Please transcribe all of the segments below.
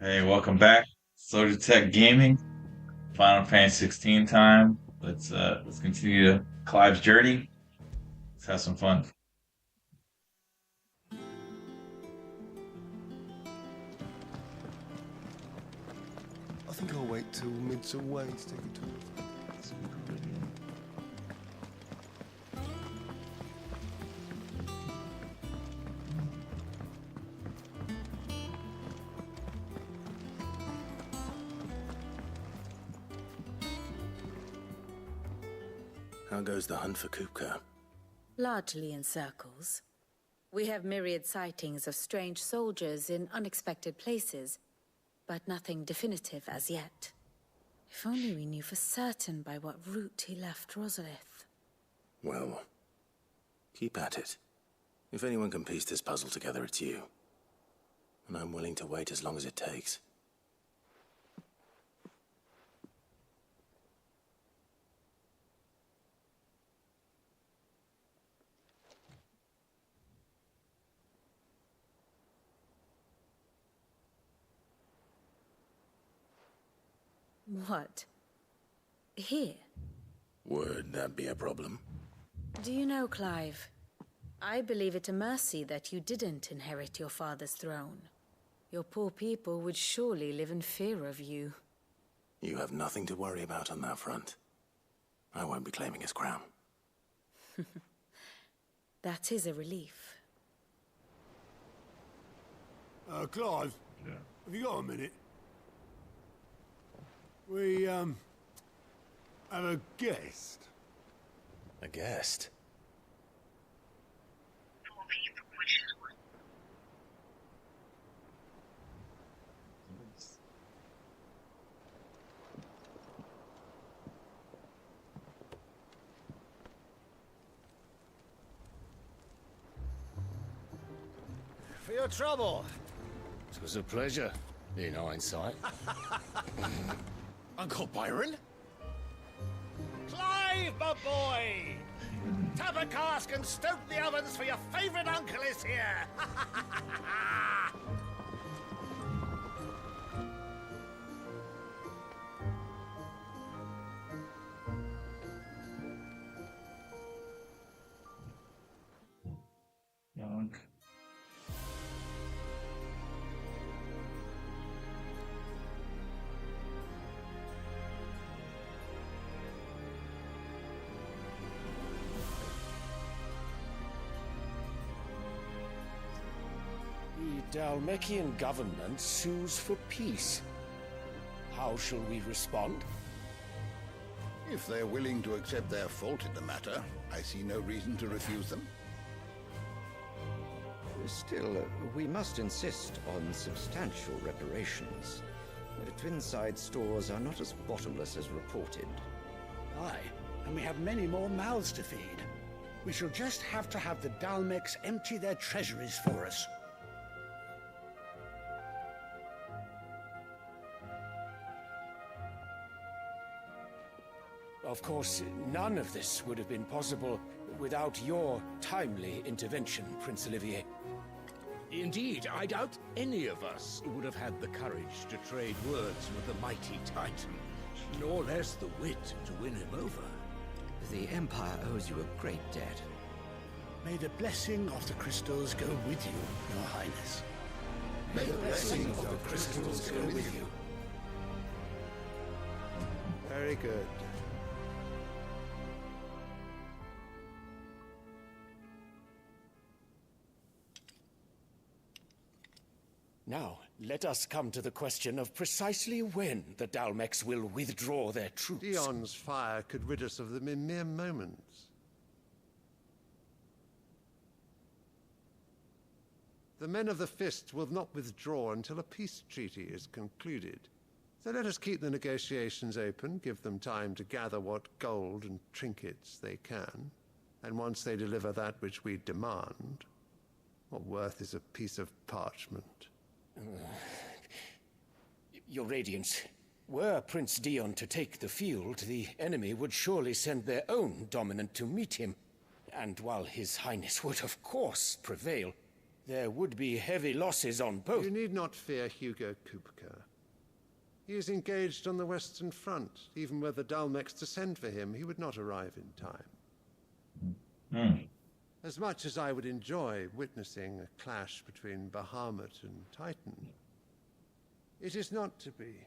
Hey, welcome back. Soldier Tech Gaming, Final Fantasy 16 time. Let's continue to Clives Journey. Let's have some fun. I think I'll wait till mid's away to take a tour. How goes the hunt for Kupka? Largely in circles. We have myriad sightings of strange soldiers in unexpected places, but nothing definitive as yet. If only we knew for certain by what route he left Rosalith. Well, keep at it. If anyone can piece this puzzle together, it's you. And I'm willing to wait as long as it takes. What? Here? Would that be a problem? Do you know, Clive? I believe it a mercy that you didn't inherit your father's throne. Your poor people would surely live in fear of you. You have nothing to worry about on that front. I won't be claiming his crown. That is a relief. Clive, Yeah. have you got a minute? We, have a guest. A guest? For your trouble. It was a pleasure, in hindsight. Uncle Byron? Clive, my boy! Tap a cask and stoke the ovens, for your favorite uncle is here! Young. The Dalmekian government sues for peace. How shall we respond? If they're willing to accept their fault in the matter, I see no reason to refuse them. Still, we must insist on substantial reparations. Twinside stores are not as bottomless as reported. Aye, and we have many more mouths to feed. We shall just have to have the Dalmecs empty their treasuries for us. Of course, none of this would have been possible without your timely intervention, Prince Olivier. Indeed, I doubt any of us would have had the courage to trade words with the mighty Titan, nor less the wit to win him over. The Empire owes you a great debt. May the blessing of the crystals go with you, Your Highness. May the blessing of the crystals go with you. Very good. Now, let us come to the question of precisely when the Dalmecs will withdraw their troops. Dion's fire could rid us of them in mere moments. The men of the Fist will not withdraw until a peace treaty is concluded. So let us keep the negotiations open, give them time to gather what gold and trinkets they can, and once they deliver that which we demand, what worth is a piece of parchment? Your Radiance, were Prince Dion to take the field, the enemy would surely send their own dominant to meet him. And while His Highness would of course prevail, there would be heavy losses on both. You need not fear Hugo Kupka. He is engaged on the Western Front. Even were the Dalmex to send for him, he would not arrive in time. As much as I would enjoy witnessing a clash between Bahamut and Titan, it is not to be.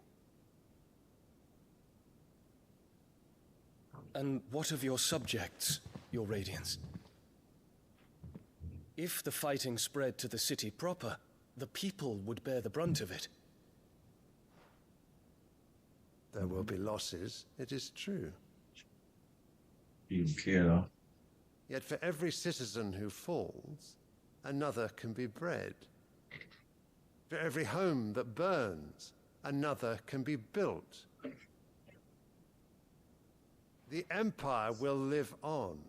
And what of your subjects, Your Radiance? If the fighting spread to the city proper, the people would bear the brunt of it. There will be losses, it is true. You care, though. Yet for every citizen who falls, another can be bred. For every home that burns, another can be built. The Empire will live on.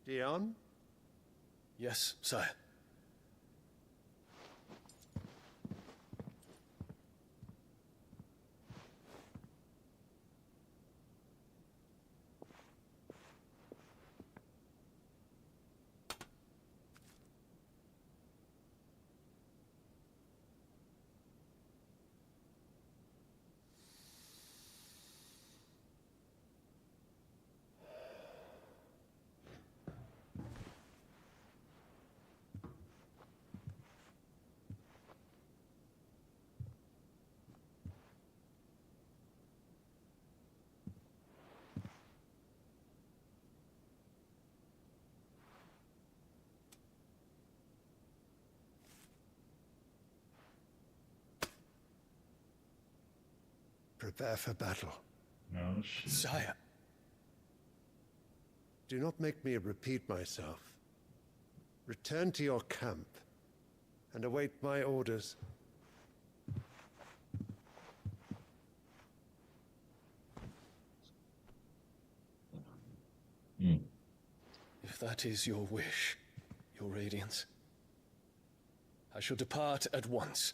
Dion? Yes, sire. Prepare for battle. No shit. Sire. Do not make me repeat myself. Return to your camp and await my orders. If that is your wish, Your Radiance, I shall depart at once.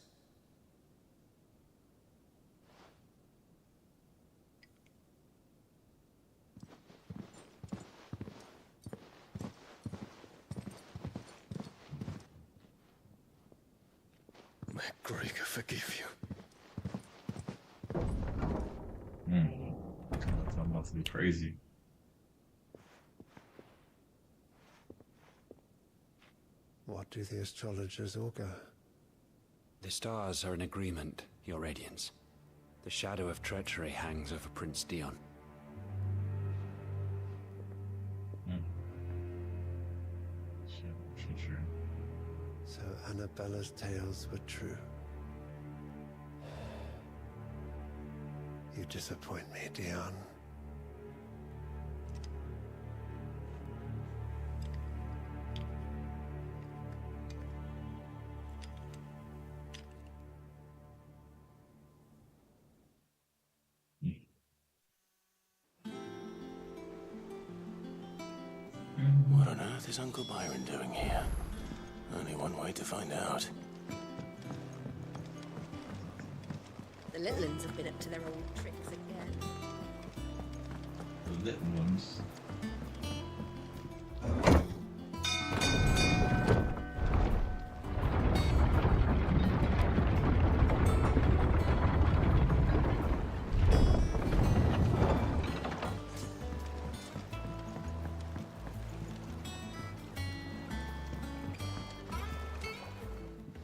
May Gregor forgive you. I'm about to be crazy. What do the astrologers augur? The stars are in agreement, Your Radiance. The shadow of treachery hangs over Prince Dion. So Annabella's tales were true. You disappoint me, Dion. What on earth is Uncle Byron doing here? Only one way to find out. The little ones have been up to their old tricks again. The little ones.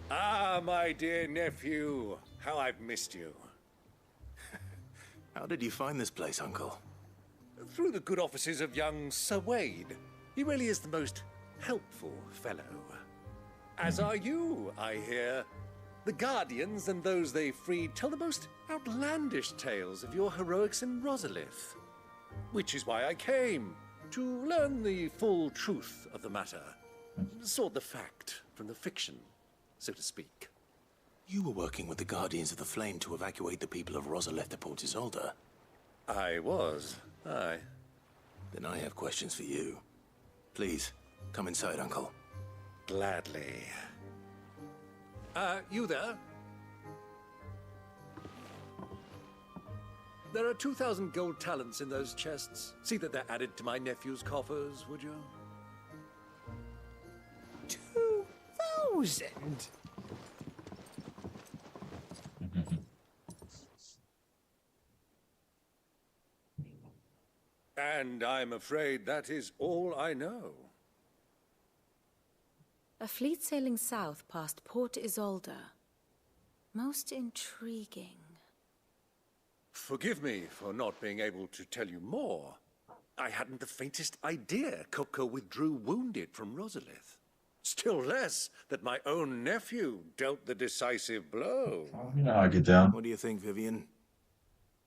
Ah, my dear nephew, how I've missed you. How did you find this place, Uncle? Through the good offices of young Sir Wade. He really is the most helpful fellow. As are you, I hear. The Guardians and those they freed tell the most outlandish tales of your heroics in Rosalith. Which is why I came, to learn the full truth of the matter. Sort the fact from the fiction, so to speak. You were working with the Guardians of the Flame to evacuate the people of Rosalith to Port Isolde. I was, aye. Then I have questions for you. Please, come inside, Uncle. Gladly. You there? There are 2,000 gold talents in those chests. See that they're added to my nephew's coffers, would you? 2,000? And I'm afraid that is all I know. A fleet sailing south past Port Isolde. Most intriguing. Forgive me for not being able to tell you more. I hadn't the faintest idea Kupka withdrew wounded from Rosalith. Still less that my own nephew dealt the decisive blow. You know, I get down. What do you think, Vivian?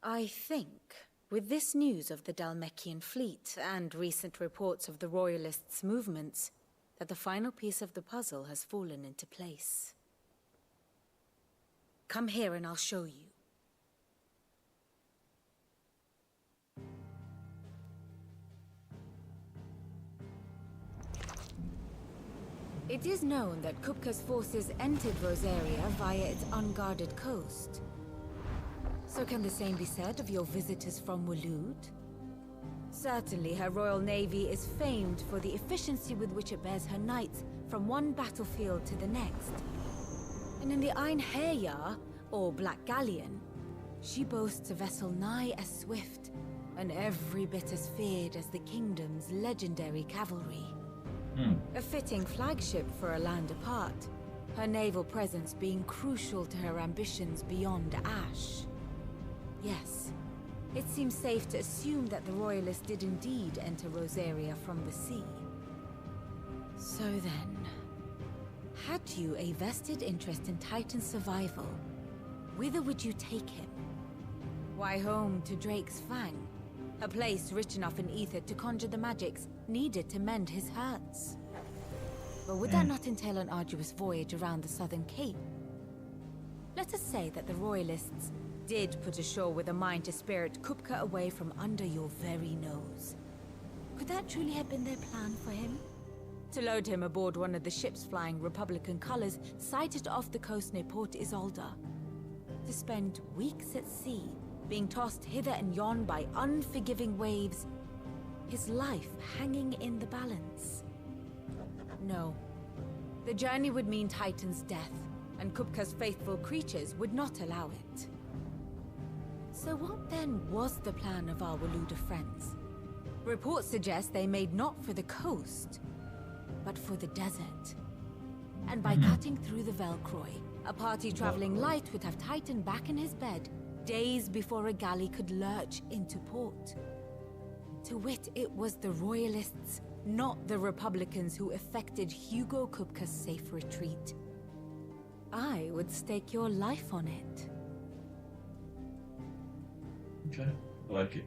I think, with this news of the Dalmekian fleet and recent reports of the Royalists' movements, that the final piece of the puzzle has fallen into place. Come here and I'll show you. It is known that Kupka's forces entered Rosaria via its unguarded coast. So can the same be said of your visitors from Waloed? Certainly her Royal Navy is famed for the efficiency with which it bears her knights from one battlefield to the next. And in the Einherjar, or Black Galleon, she boasts a vessel nigh as swift and every bit as feared as the kingdom's legendary cavalry. A fitting flagship for a land apart, her naval presence being crucial to her ambitions beyond Ash. Yes, it seems safe to assume that the Royalists did indeed enter Rosaria from the sea. So then, had you a vested interest in Titan's survival, whither would you take him? Why, home to Drake's Fang, a place rich enough in ether to conjure the magics needed to mend his hurts. But would that not entail an arduous voyage around the southern cape? Let us say that the Royalists did put ashore with a mind to spirit Kupka away from under your very nose. Could that truly have been their plan for him? To load him aboard one of the ships flying Republican colors sighted off the coast near Port Isolde. To spend weeks at sea, being tossed hither and yon by unforgiving waves, his life hanging in the balance. No. The journey would mean Titan's death, and Kupka's faithful creatures would not allow it. So what then was the plan of our Waluda friends? Reports suggest they made not for the coast, but for the desert. And by cutting through the Velcroy, a party traveling light would have Titan back in his bed days before a galley could lurch into port. To wit, it was the Royalists, not the Republicans, who effected Hugo Kupka's safe retreat. I would stake your life on it. Okay, I like it.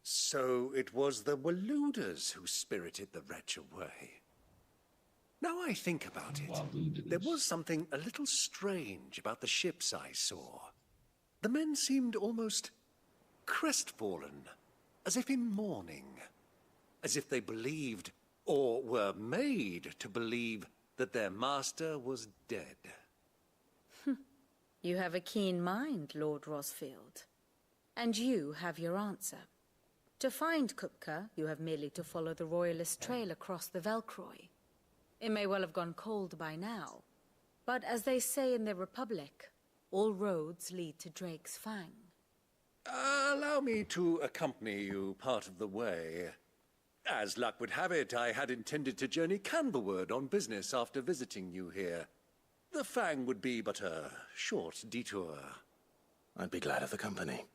So it was the Waluders who spirited the wretch away. Now I think about it, there was something a little strange about the ships I saw. The men seemed almost crestfallen, as if in mourning, as if they believed, or were made to believe, that their master was dead. You have a keen mind, Lord Rosfield. And you have your answer. To find Kupka, you have merely to follow the Royalist trail across the Velcroy. It may well have gone cold by now, but as they say in the Republic, all roads lead to Drake's Fang. Allow me to accompany you part of the way. As luck would have it, I had intended to journey Canberward on business after visiting you here. The Fang would be but a short detour. I'd be glad of the company.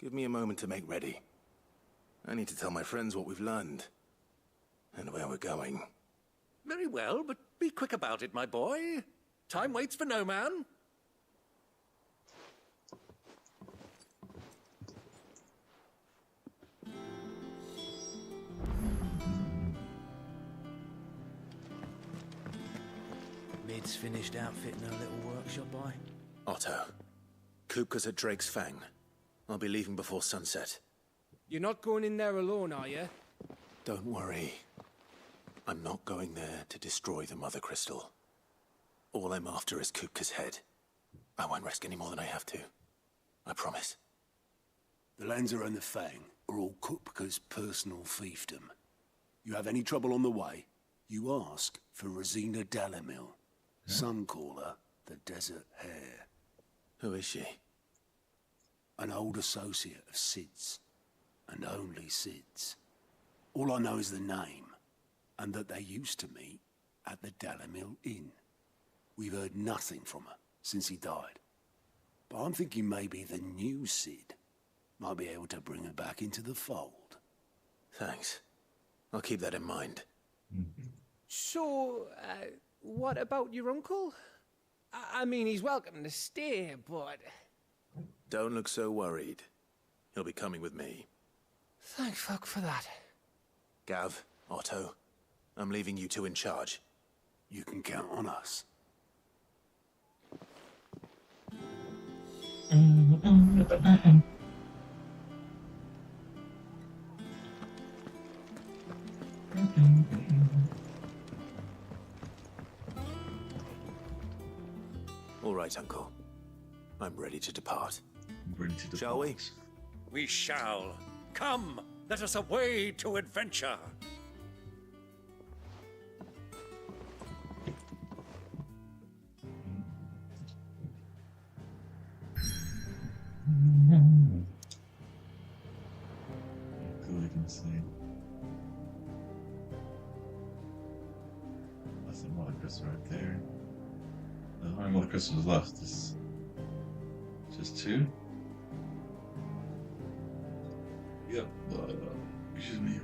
Give me a moment to make ready. I need to tell my friends what we've learned, and where we're going. Very well, but be quick about it, my boy. Time waits for no man. Mid's finished outfitting her little workshop, boy. Otto, Kupka's at Drake's Fang. I'll be leaving before sunset. You're not going in there alone, are you? Don't worry. I'm not going there to destroy the Mother Crystal. All I'm after is Kupka's head. I won't risk any more than I have to. I promise. The Lanza and the Fang are all Kupka's personal fiefdom. You have any trouble on the way, you ask for Rosina Dalamil. Some call her the Desert Hare. Who is she? An old associate of Sid's, and only Sid's. All I know is the name, and that they used to meet at the Dalamil Inn. We've heard nothing from her since he died. But I'm thinking maybe the new Sid might be able to bring her back into the fold. Thanks. I'll keep that in mind. So, what about your uncle? I mean, he's welcome to stay, but... Don't look so worried. He'll be coming with me. Thank fuck for that. Gav, Otto, I'm leaving you two in charge. You can count on us. All right, Uncle. I'm ready to depart. Shall we? We shall. Come, let us away to adventure. Good, I can see. That's a mother crystal right there. How many mother crystals left? Just two? Yep. Excuse me.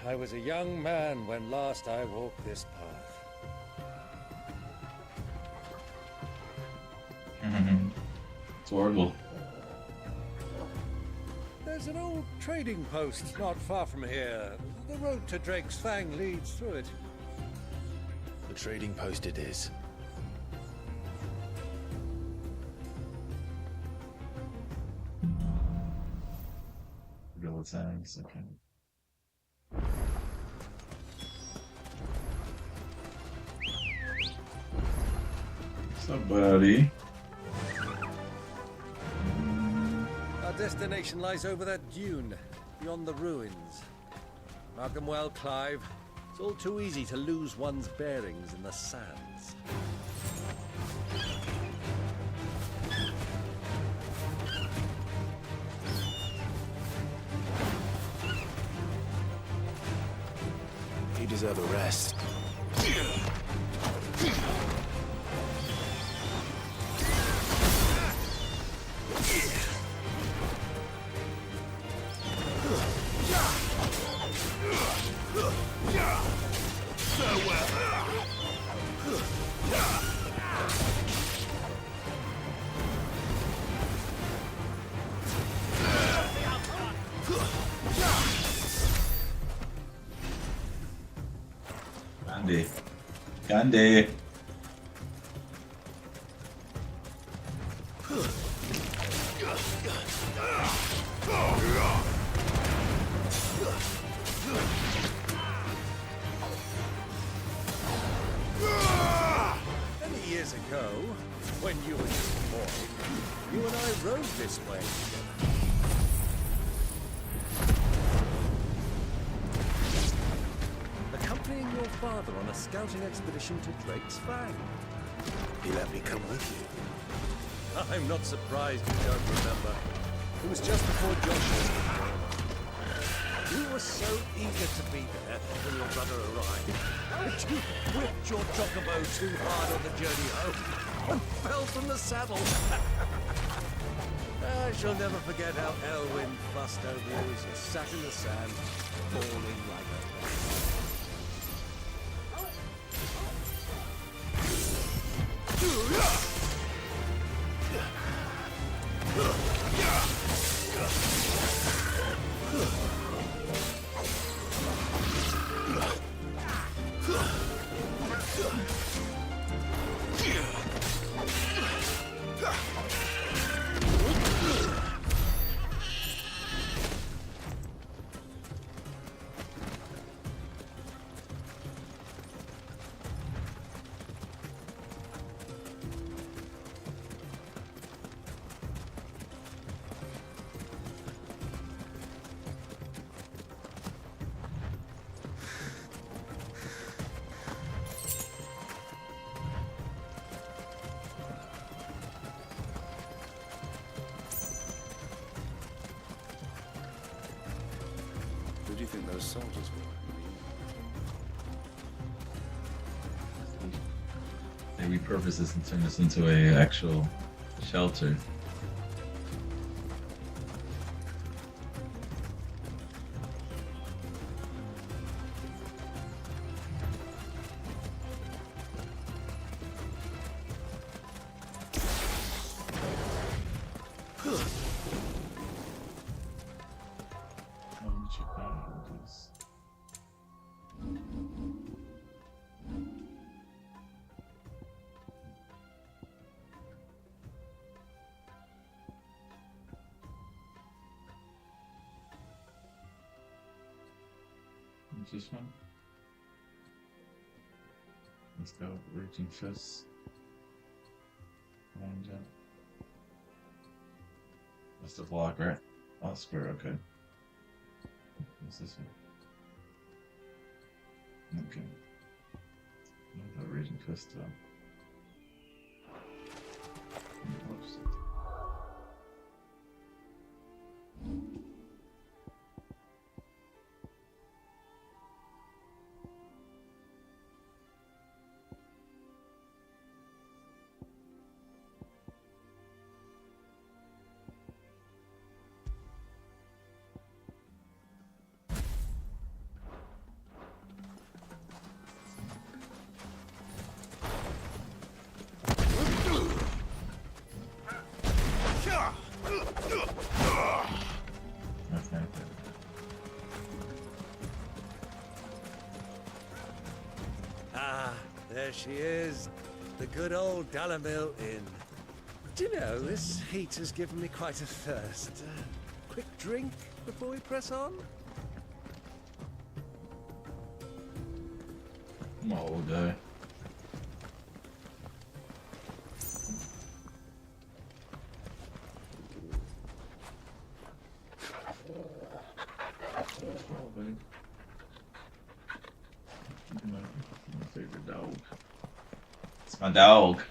I was a young man when last I walked this path. It's horrible. There's an old trading post not far from here. The road to Drake's Fang leads through it. The trading post it is. Real tanks, okay. What's up, buddy? Our destination lies over that dune, beyond the ruins. Mark 'em well, Clive. It's all too easy to lose one's bearings in the sands. You deserve a rest. Gandhi. Gandhi. Many years ago, when you were just a boy, you and I rode this way together. Accompanying your father on a scouting expedition to Drake's Fang. He let me come with you. I'm not surprised you don't remember. It was just before Joshua was born. You were so eager to be there when your brother arrived that you whipped your chocobo too hard on the journey home and fell from the saddle. I shall never forget how Elwyn fussed over you as you sat in the sand, falling like a... do you think those soldiers were? They repurpose this and turn this into a actual shelter. What's this one? Let's go. Raging Fist. And that's the block, right? Oh, square, okay. What's this one? Okay. What about Raging Fist though? Whoops. Ah, there she is. The good old Dalamil Inn. Do you know, this heat has given me quite a thirst. Quick drink before we press on? I'm all day. My favorite dog. It's my dog.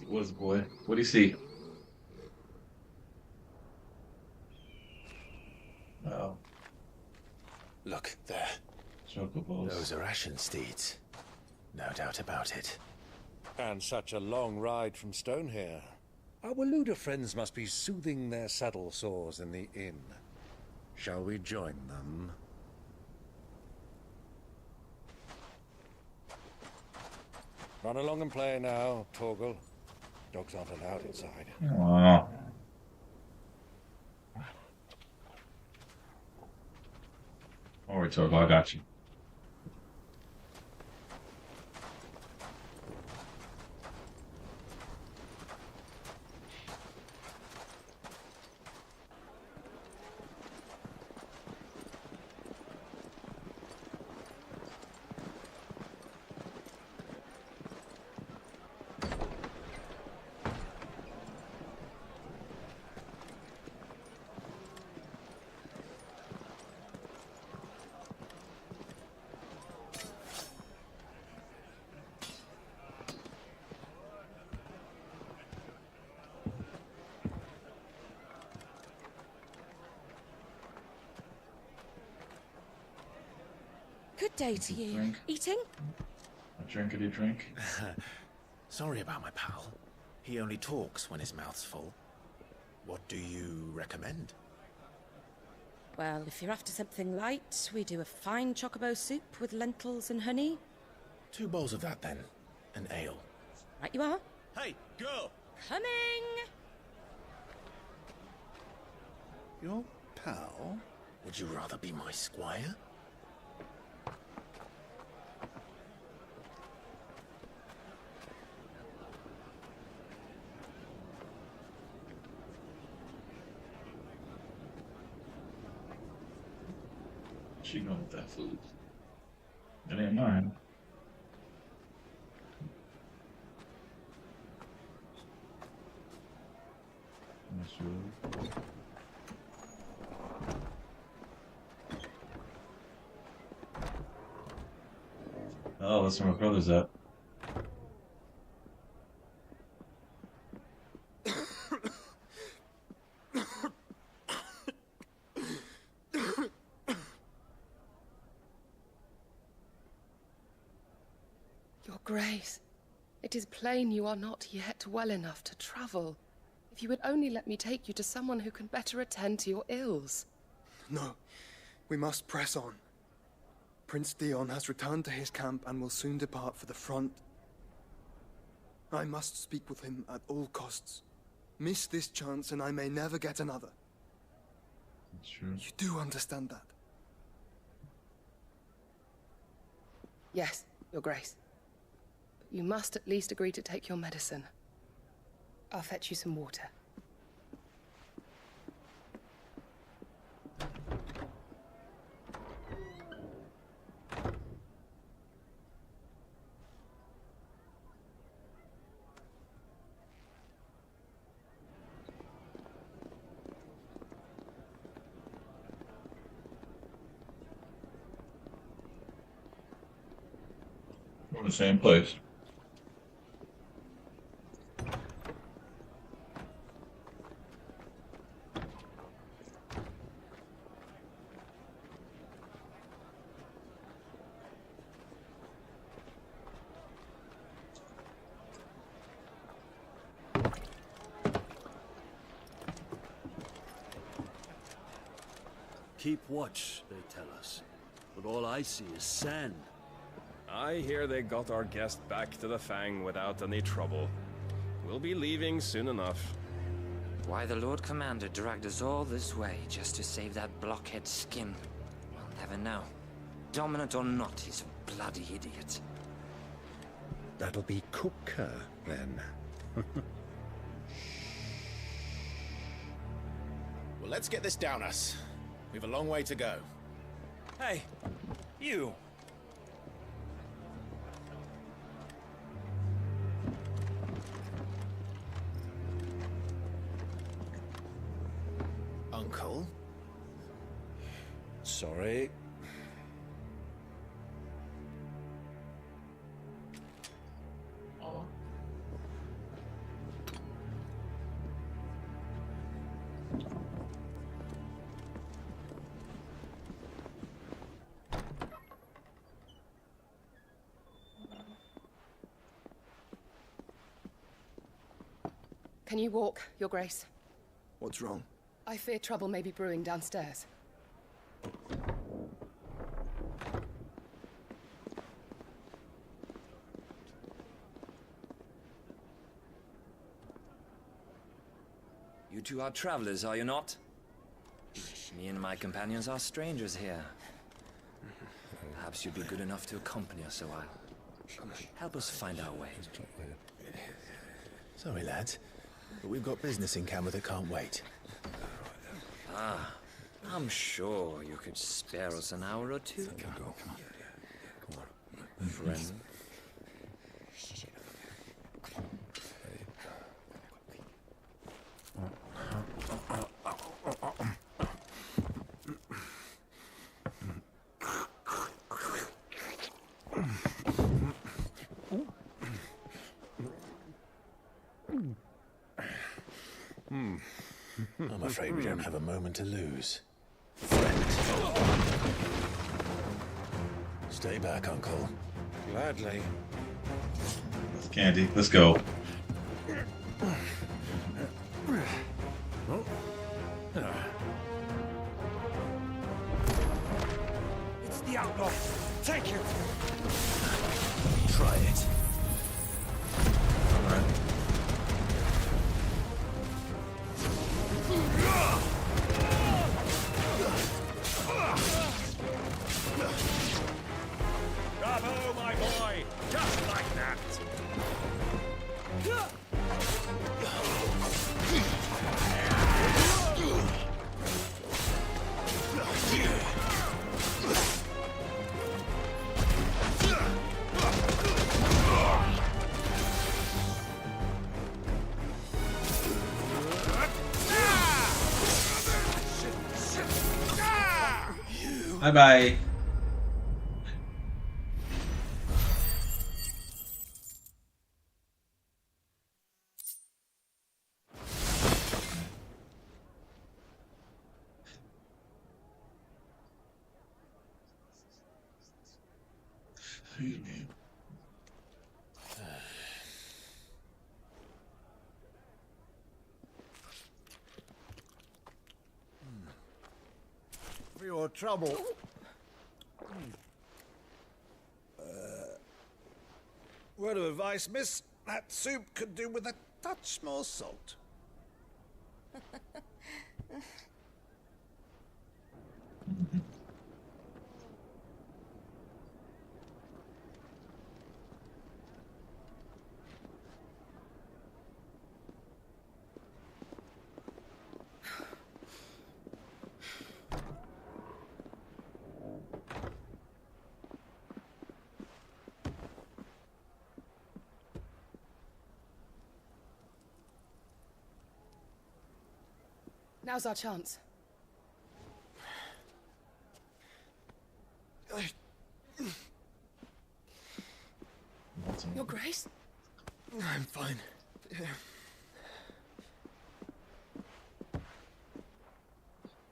What's boy? What do you see? Oh. Look, there. Chocobos. Those are ashen steeds. No doubt about it. And such a long ride from Stonehere. Our Waluda friends must be soothing their saddle sores in the inn. Shall we join them? Run along and play now, Torgal. Dogs aren't allowed inside. Aww. Alright, Torgo, I got you. Good day to you. Drink. Eating? A drinkity drink. Sorry about my pal. He only talks when his mouth's full. What do you recommend? Well, if you're after something light, we do a fine chocobo soup with lentils and honey. 2 bowls of that, then. An ale. Right you are. Hey, girl! Coming! Your pal? Would you rather be my squire? She going with that food. It ain't mine. I'm not sure. Oh, that's where my brother's at. Your Grace, it is plain you are not yet well enough to travel. If you would only let me take you to someone who can better attend to your ills. No, we must press on. Prince Dion has returned to his camp and will soon depart for the front. I must speak with him at all costs. Miss this chance and I may never get another. That's true. You do understand that? Yes, Your Grace. But you must at least agree to take your medicine. I'll fetch you some water. From the same place. Keep watch, they tell us. But all I see is sand. I hear they got our guest back to the Fang without any trouble. We'll be leaving soon enough. Why the Lord Commander dragged us all this way just to save that blockhead skin, we'll never know. Dominant or not, he's a bloody idiot. That'll be Cooker, then. Well, let's get this down us. We've a long way to go. Hey, you! Uncle? Sorry. Can you walk, Your Grace? What's wrong? I fear trouble may be brewing downstairs. You two are travelers, are you not? Me and my companions are strangers here. Perhaps you'd be good enough to accompany us a while. Help us find our way. Sorry, lads, but we've got business in camera that can't wait. Ah, I'm sure you could spare us an hour or two. Come on. Friend. I'm afraid we don't have a moment to lose. Stay back, Uncle. Gladly. Candy, let's go. It's the outlaw! Take it! Try it. All right. Bravo, my boy! Just like that! Bye bye. Excuse me. For your trouble. Word of advice, miss. That soup could do with a touch more salt. Now's our chance. Your Grace? I'm fine.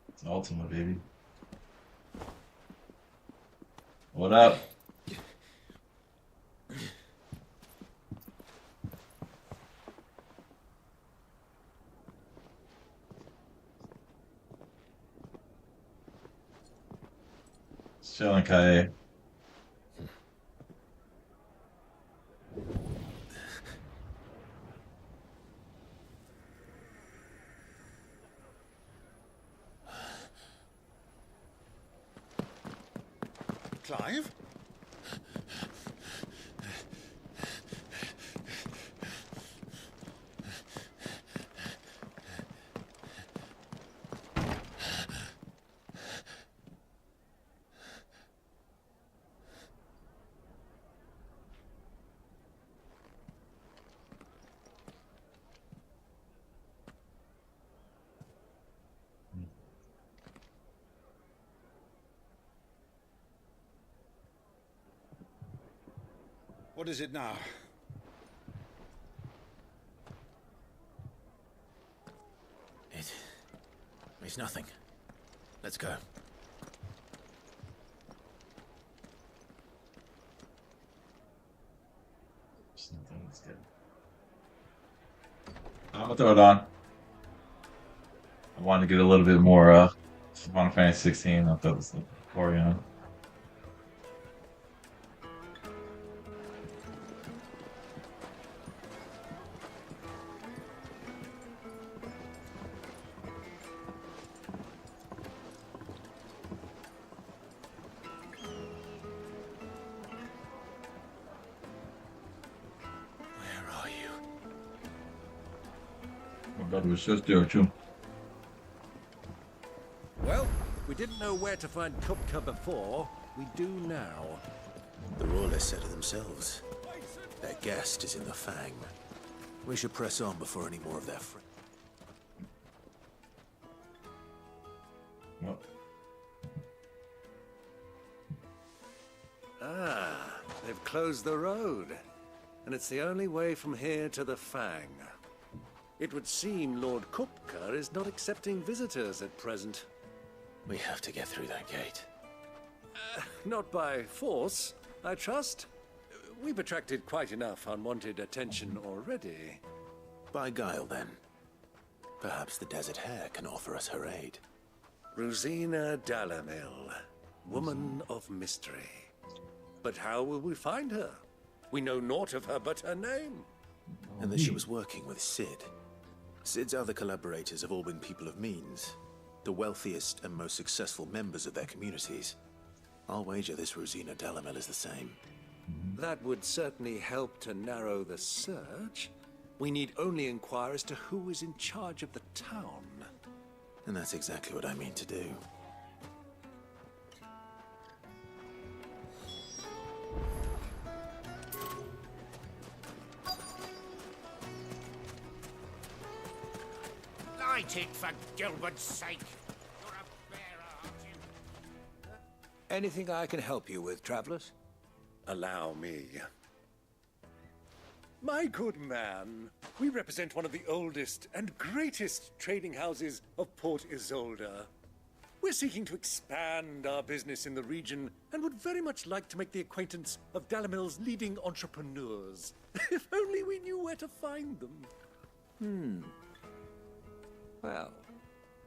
It's Ultima, baby. What up? Chilling, Kaye. Clive? What is it now? It's nothing. Let's go. Something's good. I'm gonna throw it on. I wanted to get a little bit more Final Fantasy 16. I thought it was the Orion. My brother was just there too. Well, we didn't know where to find Kupka before. We do now. The Royalists said it themselves. Their guest is in the Fang. We should press on before any more of their friends. What? Ah, they've closed the road. And it's the only way from here to the Fang. It would seem Lord Kupka is not accepting visitors at present. We have to get through that gate. Not by force, I trust. We've attracted quite enough unwanted attention already. By guile, then. Perhaps the Desert Hare can offer us her aid. Rosina Dalamil, woman of mystery. But how will we find her? We know naught of her but her name. And that she was working with Cid. Cid's other collaborators have all been people of means. The wealthiest and most successful members of their communities. I'll wager this Rosina Dalamil is the same. That would certainly help to narrow the search. We need only inquire as to who is in charge of the town. And that's exactly what I mean to do. Light it, for Gilbert's sake. You're a bearer, aren't you? Anything I can help you with, travelers? Allow me. My good man, we represent one of the oldest and greatest trading houses of Port Isolde. We're seeking to expand our business in the region and would very much like to make the acquaintance of Dalamil's leading entrepreneurs. If only we knew where to find them. Well,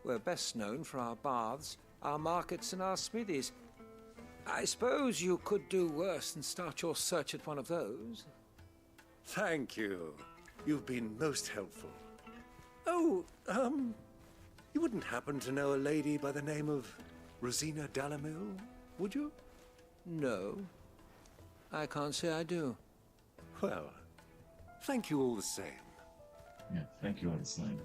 we're best known for our baths, our markets, and our smithies. I suppose you could do worse than start your search at one of those. Thank you. You've been most helpful. Oh, you wouldn't happen to know a lady by the name of Rosina Dalamil, would you? No. I can't say I do. Well, thank you all the same. Yeah, thank you all the same.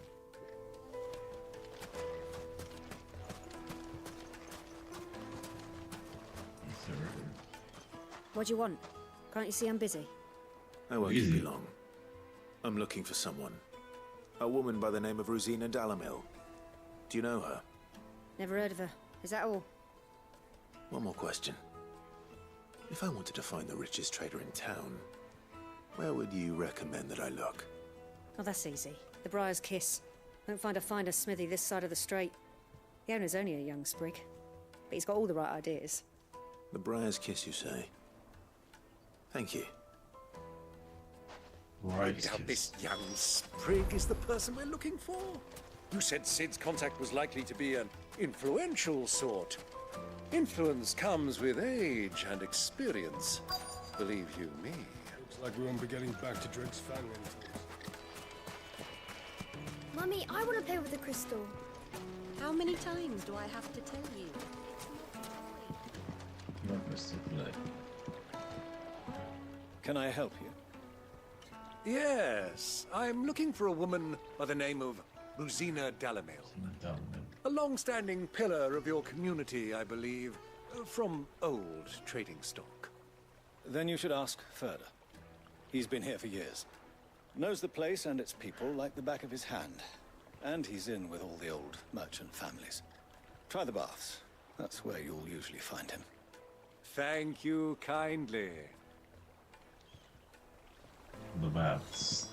What do you want? Can't you see I'm busy? I won't keep you long. I'm looking for someone. A woman by the name of Rosina Dalamil. Do you know her? Never heard of her. Is that all? One more question. If I wanted to find the richest trader in town, where would you recommend that I look? Oh, that's easy. The Briar's Kiss. Won't find a finer smithy this side of the strait. The owner's only a young sprig, but he's got all the right ideas. The Briar's Kiss, you say? Thank you. Right. Now this young sprig is the person we're looking for. You said Sid's contact was likely to be an influential sort. Influence comes with age and experience. Believe you me. Looks like we won't be getting back to Drake's Fang anytime. Mummy, I want to play with the crystal. How many times do I have to tell you? Can I help you? Yes, I'm looking for a woman by the name of Rosina Dalamil. A long-standing pillar of your community, I believe, from old trading stock. Then you should ask Furder. He's been here for years. Knows the place and its people like the back of his hand. And he's in with all the old merchant families. Try the baths. That's where you'll usually find him. Thank you kindly. The baths.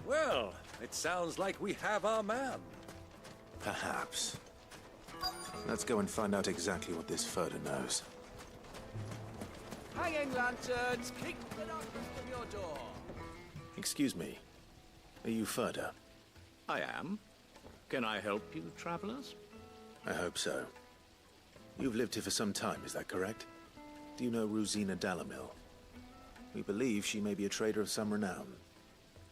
Well, it sounds like we have our man. Perhaps. Let's go and find out exactly what this Furder knows. Hanging lanterns, keep the darkness from your door. Excuse me. Are you Furder? I am. Can I help you, travelers? I hope so. You've lived here for some time, is that correct? Do you know Rosina Dalamil? We believe she may be a trader of some renown.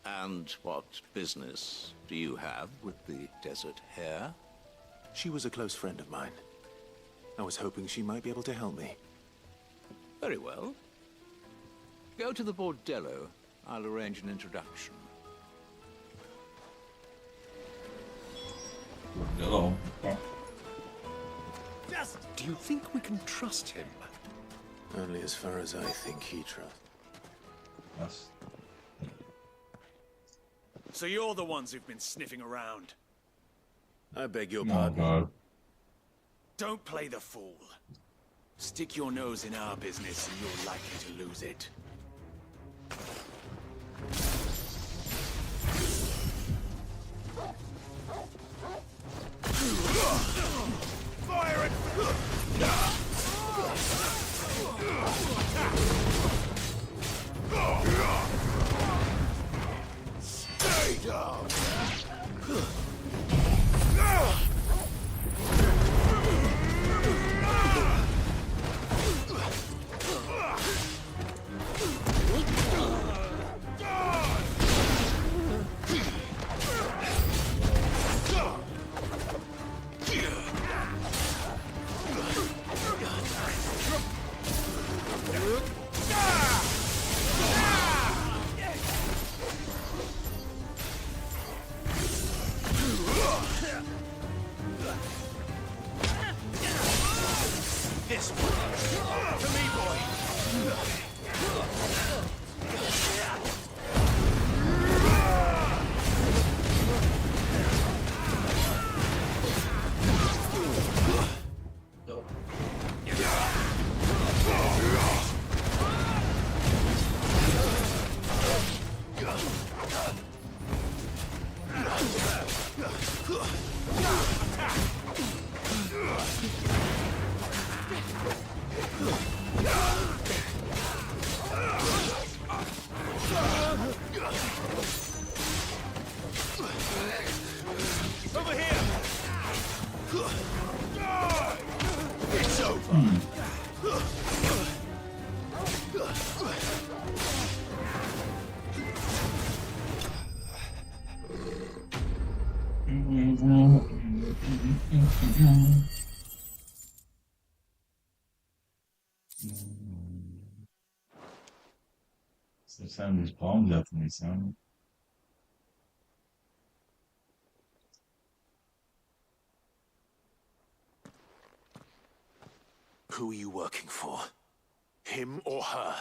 And what business do you have with the desert hare? She was a close friend of mine. I was hoping she might be able to help me. Very well. Go to the bordello. I'll arrange an introduction. Hello. Do you think we can trust him? Only as far as I think he trusts. Yes. So you're the ones who've been sniffing around. I beg your Oh, pardon. God. Don't play the fool. Stick your nose in our business and you're likely to lose it. Fire Stay down! This one. To me, boy. Over here! It's over! So send these bombs up to me, son. Who are you working for? Him or her?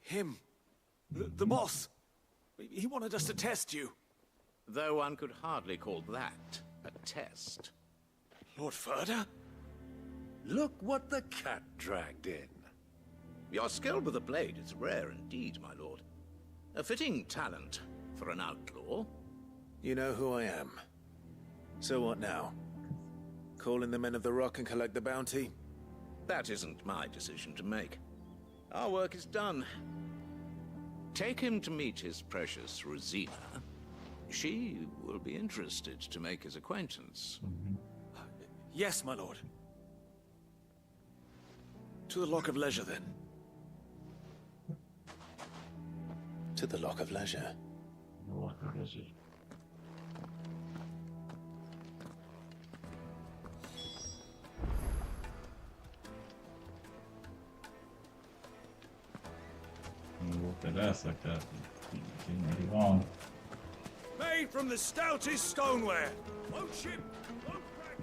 Him. The boss. He wanted us to test you. Though one could hardly call that a test. Lord Furder? Look what the cat dragged in. Your skill with the blade is rare indeed, my lord. A fitting talent for an outlaw. You know who I am. So what now? Call in the Men of the Rock and collect the bounty? That isn't my decision to make. Our work is done. Take him to meet his precious Rosina. She will be interested to make his acquaintance. Yes, my lord. To the Lock of Leisure, then. To the Lock of Leisure. Lock of Leisure. Whoop that ass like that. Getting ready wrong. Made from the stoutest stoneware. Won't ship, won't crack.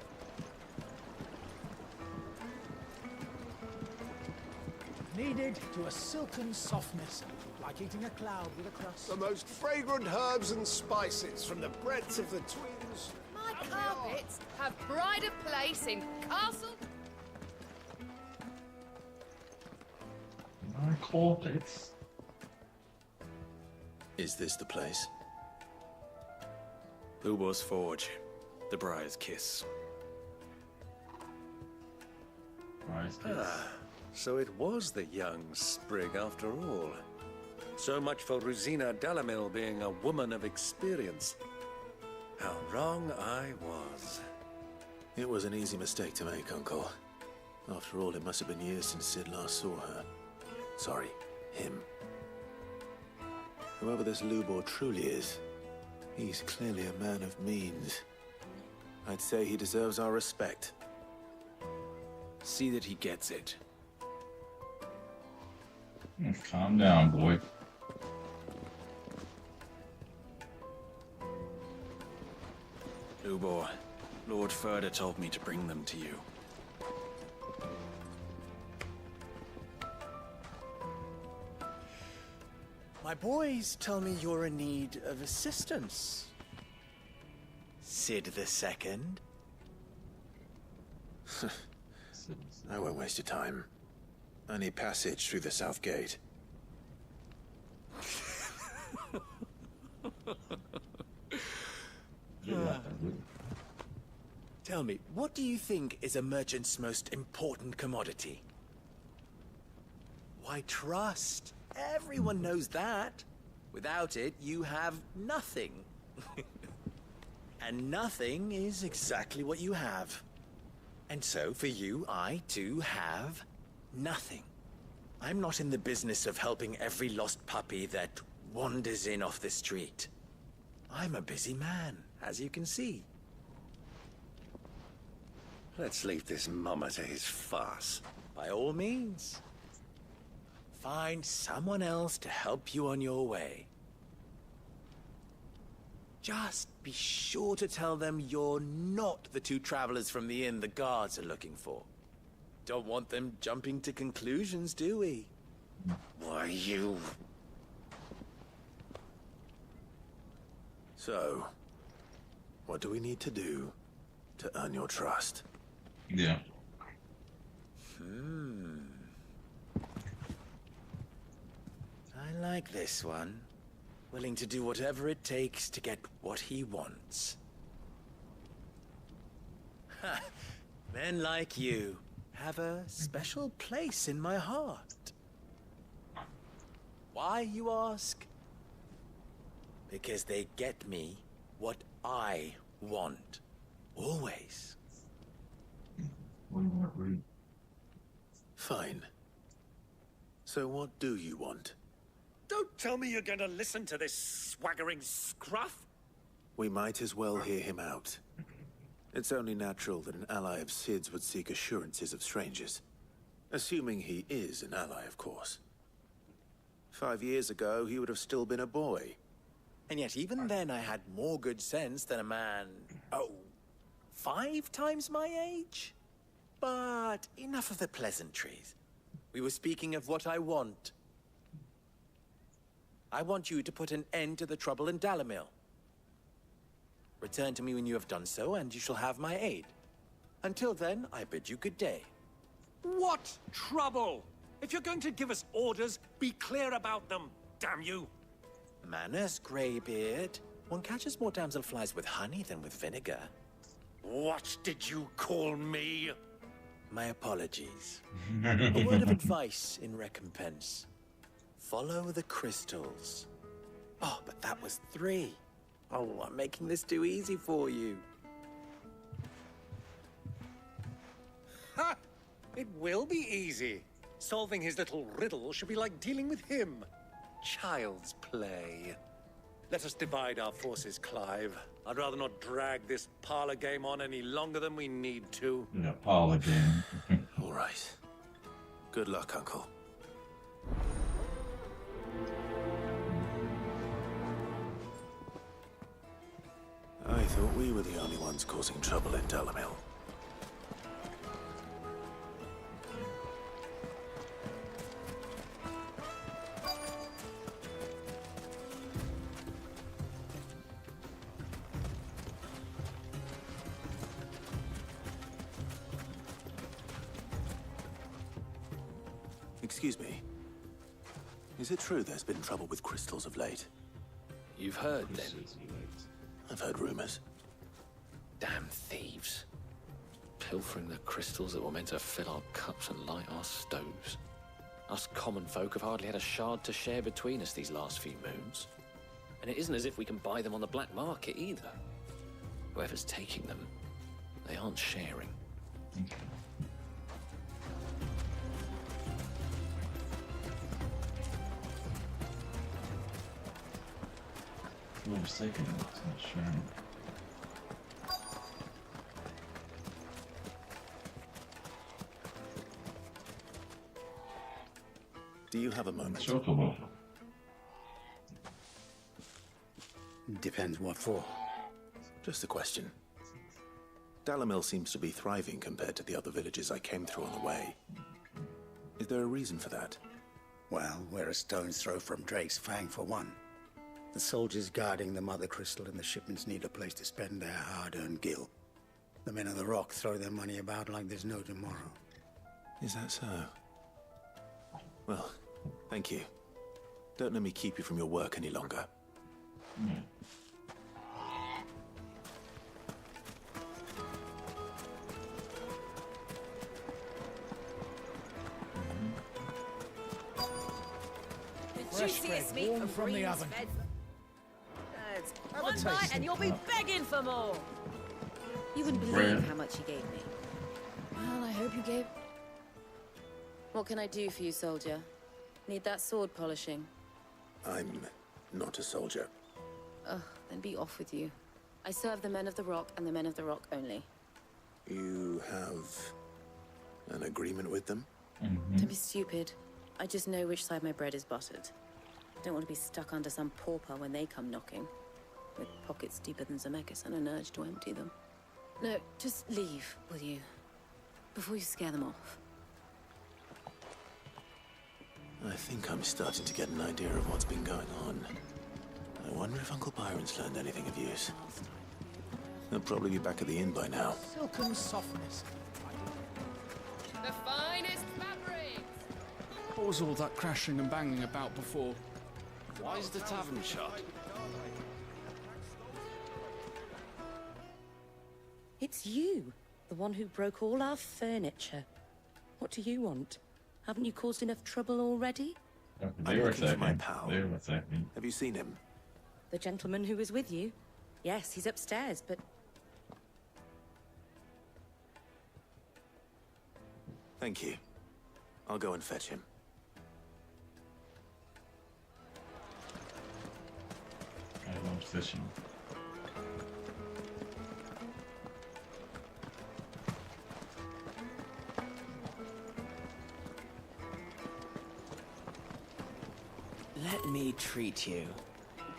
Kneaded to a silken softness, like eating a cloud with a crust. The most fragrant herbs and spices from the breadth of the twins. My carpets have pride of place in Castle. My carpets. Is this the place? Ubor's Forge. The Briar's Kiss. Briar's Kiss. So it was the young sprig after all. So much for Rosina Delamil being a woman of experience. How wrong I was. It was an easy mistake to make, Uncle. After all, it must have been years since Sid last saw her. Sorry, him. Whoever this Lubor truly is, he's clearly a man of means. I'd say he deserves our respect. See that he gets it. Calm down, boy. Lubor, Lord Furder told me to bring them to you. My boys tell me you're in need of assistance. Sid the Second? I won't waste your time. I need passage through the south gate. Tell me, what do you think is a merchant's most important commodity? Why, trust. Everyone knows that. Without it, you have nothing. And nothing is exactly what you have. And so, for you, I, too, have nothing. I'm not in the business of helping every lost puppy that wanders in off the street. I'm a busy man, as you can see. Let's leave this mummer to his farce. By all means. Find someone else to help you on your way. Just be sure to tell them you're not the two travelers from the inn the guards are looking for. Don't want them jumping to conclusions, do we? Why, you... So, what do we need to do to earn your trust? Yeah. I like this one. Willing to do whatever it takes to get what he wants. Ha! Men like you have a special place in my heart. Why, you ask? Because they get me what I want. Always. Fine. So what do you want? Don't tell me you're going to listen to this swaggering scruff. We might as well hear him out. It's only natural that an ally of Sid's would seek assurances of strangers. Assuming he is an ally, of course. 5 years ago, he would have still been a boy. And yet even then I had more good sense than a man, 5 times my age? But enough of the pleasantries. We were speaking of what I want. I want you to put an end to the trouble in Dalamil. Return to me when you have done so, and you shall have my aid. Until then, I bid you good day. What trouble? If you're going to give us orders, be clear about them, damn you! Manners, Greybeard. One catches more damselflies with honey than with vinegar. What did you call me? My apologies. A word of advice in recompense. Follow the crystals. Oh, but that was 3. Oh, I'm making this too easy for you. Ha! It will be easy. Solving his little riddle should be like dealing with him. Child's play. Let us divide our forces, Clive. I'd rather not drag this parlor game on any longer than we need to. Yeah, parlor game. All right. Good luck, Uncle. I thought we were the only ones causing trouble in Dalamil. Excuse me. Is it true there's been trouble with crystals of late? You've heard, then? I've heard rumors. Damn thieves. Pilfering the crystals that were meant to fill our cups and light our stoves. Us common folk have hardly had a shard to share between us these last few moons. And it isn't as if we can buy them on the black market either. Whoever's taking them, they aren't sharing. What was taking it? It's not sharing. Do you have a moment? Chocobo. Depends what for. Just a question. Dalamil seems to be thriving compared to the other villages I came through on the way. Is there a reason for that? Well, we're a stone's throw from Drake's Fang for one. The soldiers guarding the Mother Crystal and the shipments need a place to spend their hard-earned gil. The men of the Rock throw their money about like there's no tomorrow. Is that so? Well, thank you. Don't let me keep you from your work any longer. The juiciest meat warm from the oven. Birds. Have a One taste bite of and you'll be begging for more. You wouldn't believe how much he gave me. Well, I hope you gave... What can I do for you, soldier? Need that sword polishing? I'm not a soldier. Ugh, then be off with you. I serve the men of the Rock and the men of the Rock only. You have an agreement with them? Don't be stupid. I just know which side my bread is buttered. Don't want to be stuck under some pauper when they come knocking. With pockets deeper than Zemeckis and an urge to empty them. No, just leave, will you? Before you scare them off. I think I'm starting to get an idea of what's been going on. I wonder if Uncle Byron's learned anything of use. He'll probably be back at the inn by now. Silken softness. The finest fabrics! What was all that crashing and banging about before? Why is the tavern shut? It's you, the one who broke all our furniture. What do you want? Haven't you caused enough trouble already? I'm looking for my pal. Have you seen him? The gentleman who was with you? Yes, he's upstairs, but... Thank you. I'll go and fetch him. I love fishing. Let me treat you.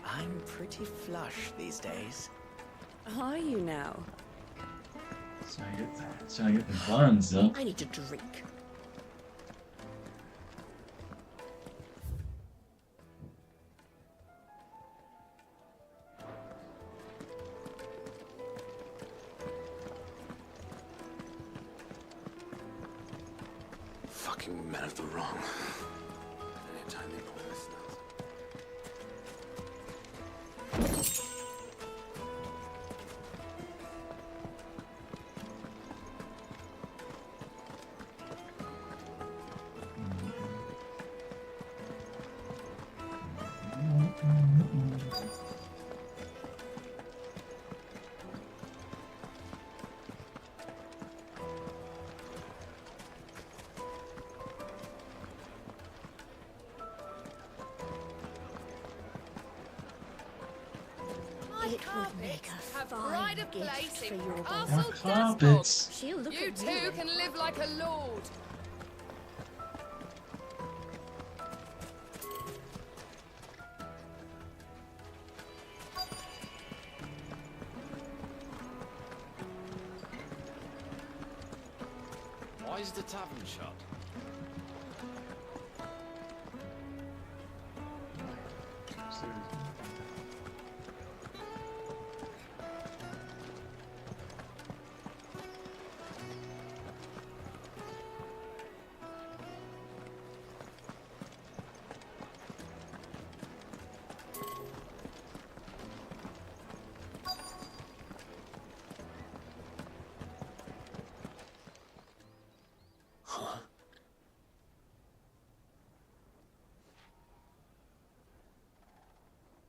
I'm pretty flush these days. Are you now? Trying to get the buns up. I need to drink. Fucking men of the wrong. Anytime they pull this stuff. It would make a Have fine pride of gift place for in your Castle carpets. She'll look You at two you. can live like a lord. Why is the tavern shut?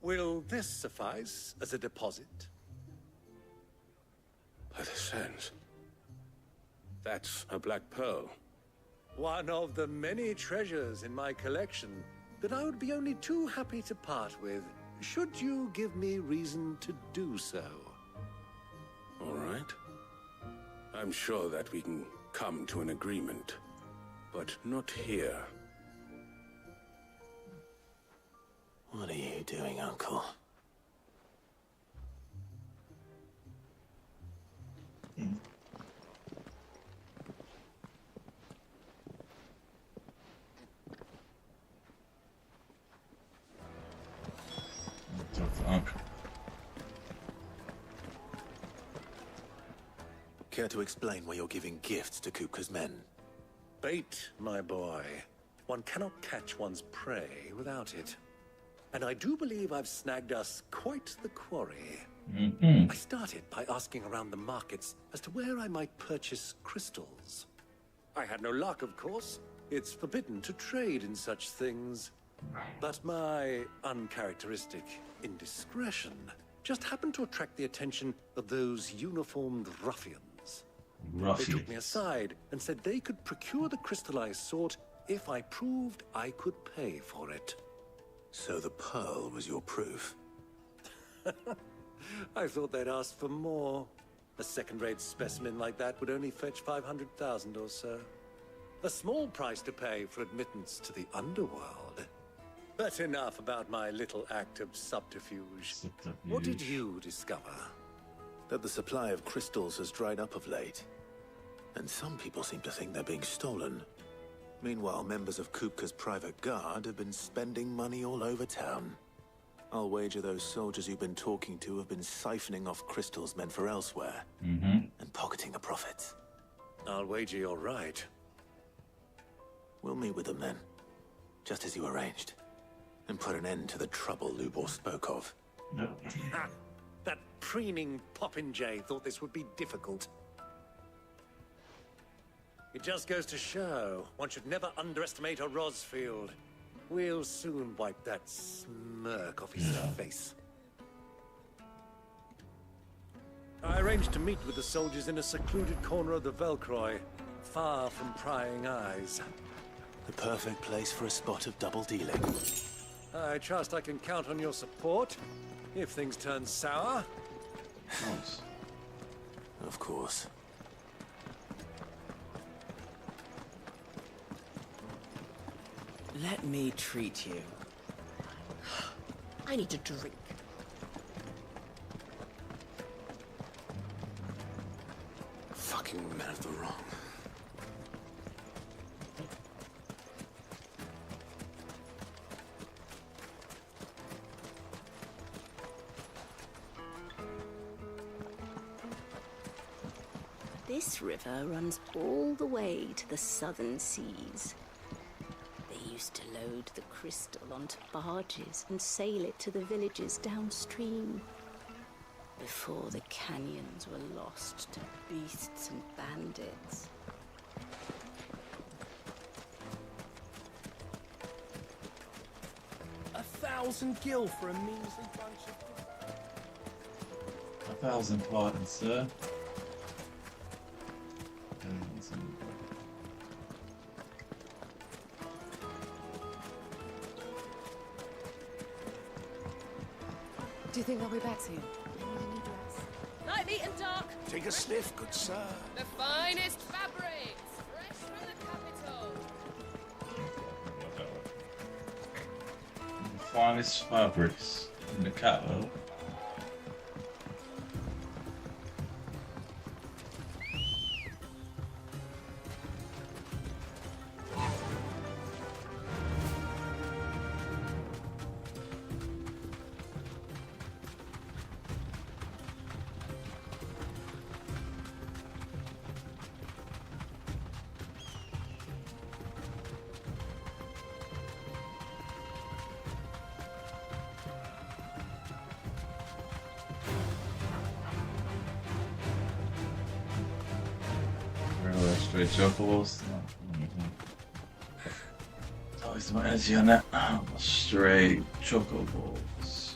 Will this suffice as a deposit? By the sands. That's a black pearl. One of the many treasures in my collection that I would be only too happy to part with, should you give me reason to do so. All right. I'm sure that we can come to an agreement, but not here. What are you doing, Uncle? Care to explain why you're giving gifts to Kupka's men? Bait, my boy. One cannot catch one's prey without it. And I do believe I've snagged us quite the quarry. I started by asking around the markets as to where I might purchase crystals. I had no luck, of course. It's forbidden to trade in such things. But my uncharacteristic indiscretion just happened to attract the attention of those uniformed ruffians. They took me aside and said they could procure the crystal I sought if I proved I could pay for it. So the pearl was your proof? I thought they'd ask for more. A second-rate specimen like that would only fetch 500,000 or so. A small price to pay for admittance to the underworld. But enough about my little act of subterfuge. What did you discover? That the supply of crystals has dried up of late. And some people seem to think they're being stolen. Meanwhile, members of Kupka's private guard have been spending money all over town. I'll wager those soldiers you've been talking to have been siphoning off crystals meant for elsewhere. And pocketing the profits. I'll wager you're right. We'll meet with them then. Just as you arranged. And put an end to the trouble Lubor spoke of. Ha! That preening popinjay thought this would be difficult. It just goes to show, one should never underestimate a Rosfield. We'll soon wipe that smirk off his face. arranged to meet with the soldiers in a secluded corner of the Velcroy, far from prying eyes. The perfect place for a spot of double dealing. I trust I can count on your support if things turn sour. Of course. Let me treat you. I need a drink. Fucking men of the wrong. This river runs all the way to the southern seas. They used to load the crystal onto barges and sail it to the villages downstream, before the canyons were lost to beasts and bandits. $1,000 gil for a measly bunch of... 1,000 pardons, sir. Do you think they'll be back soon? Light, meat, and dark. Take a sniff, good sir. The finest fabrics, fresh from the capital. The finest fabrics in the capital. Straight chocolates. Always my energy on that. Straight chocolates.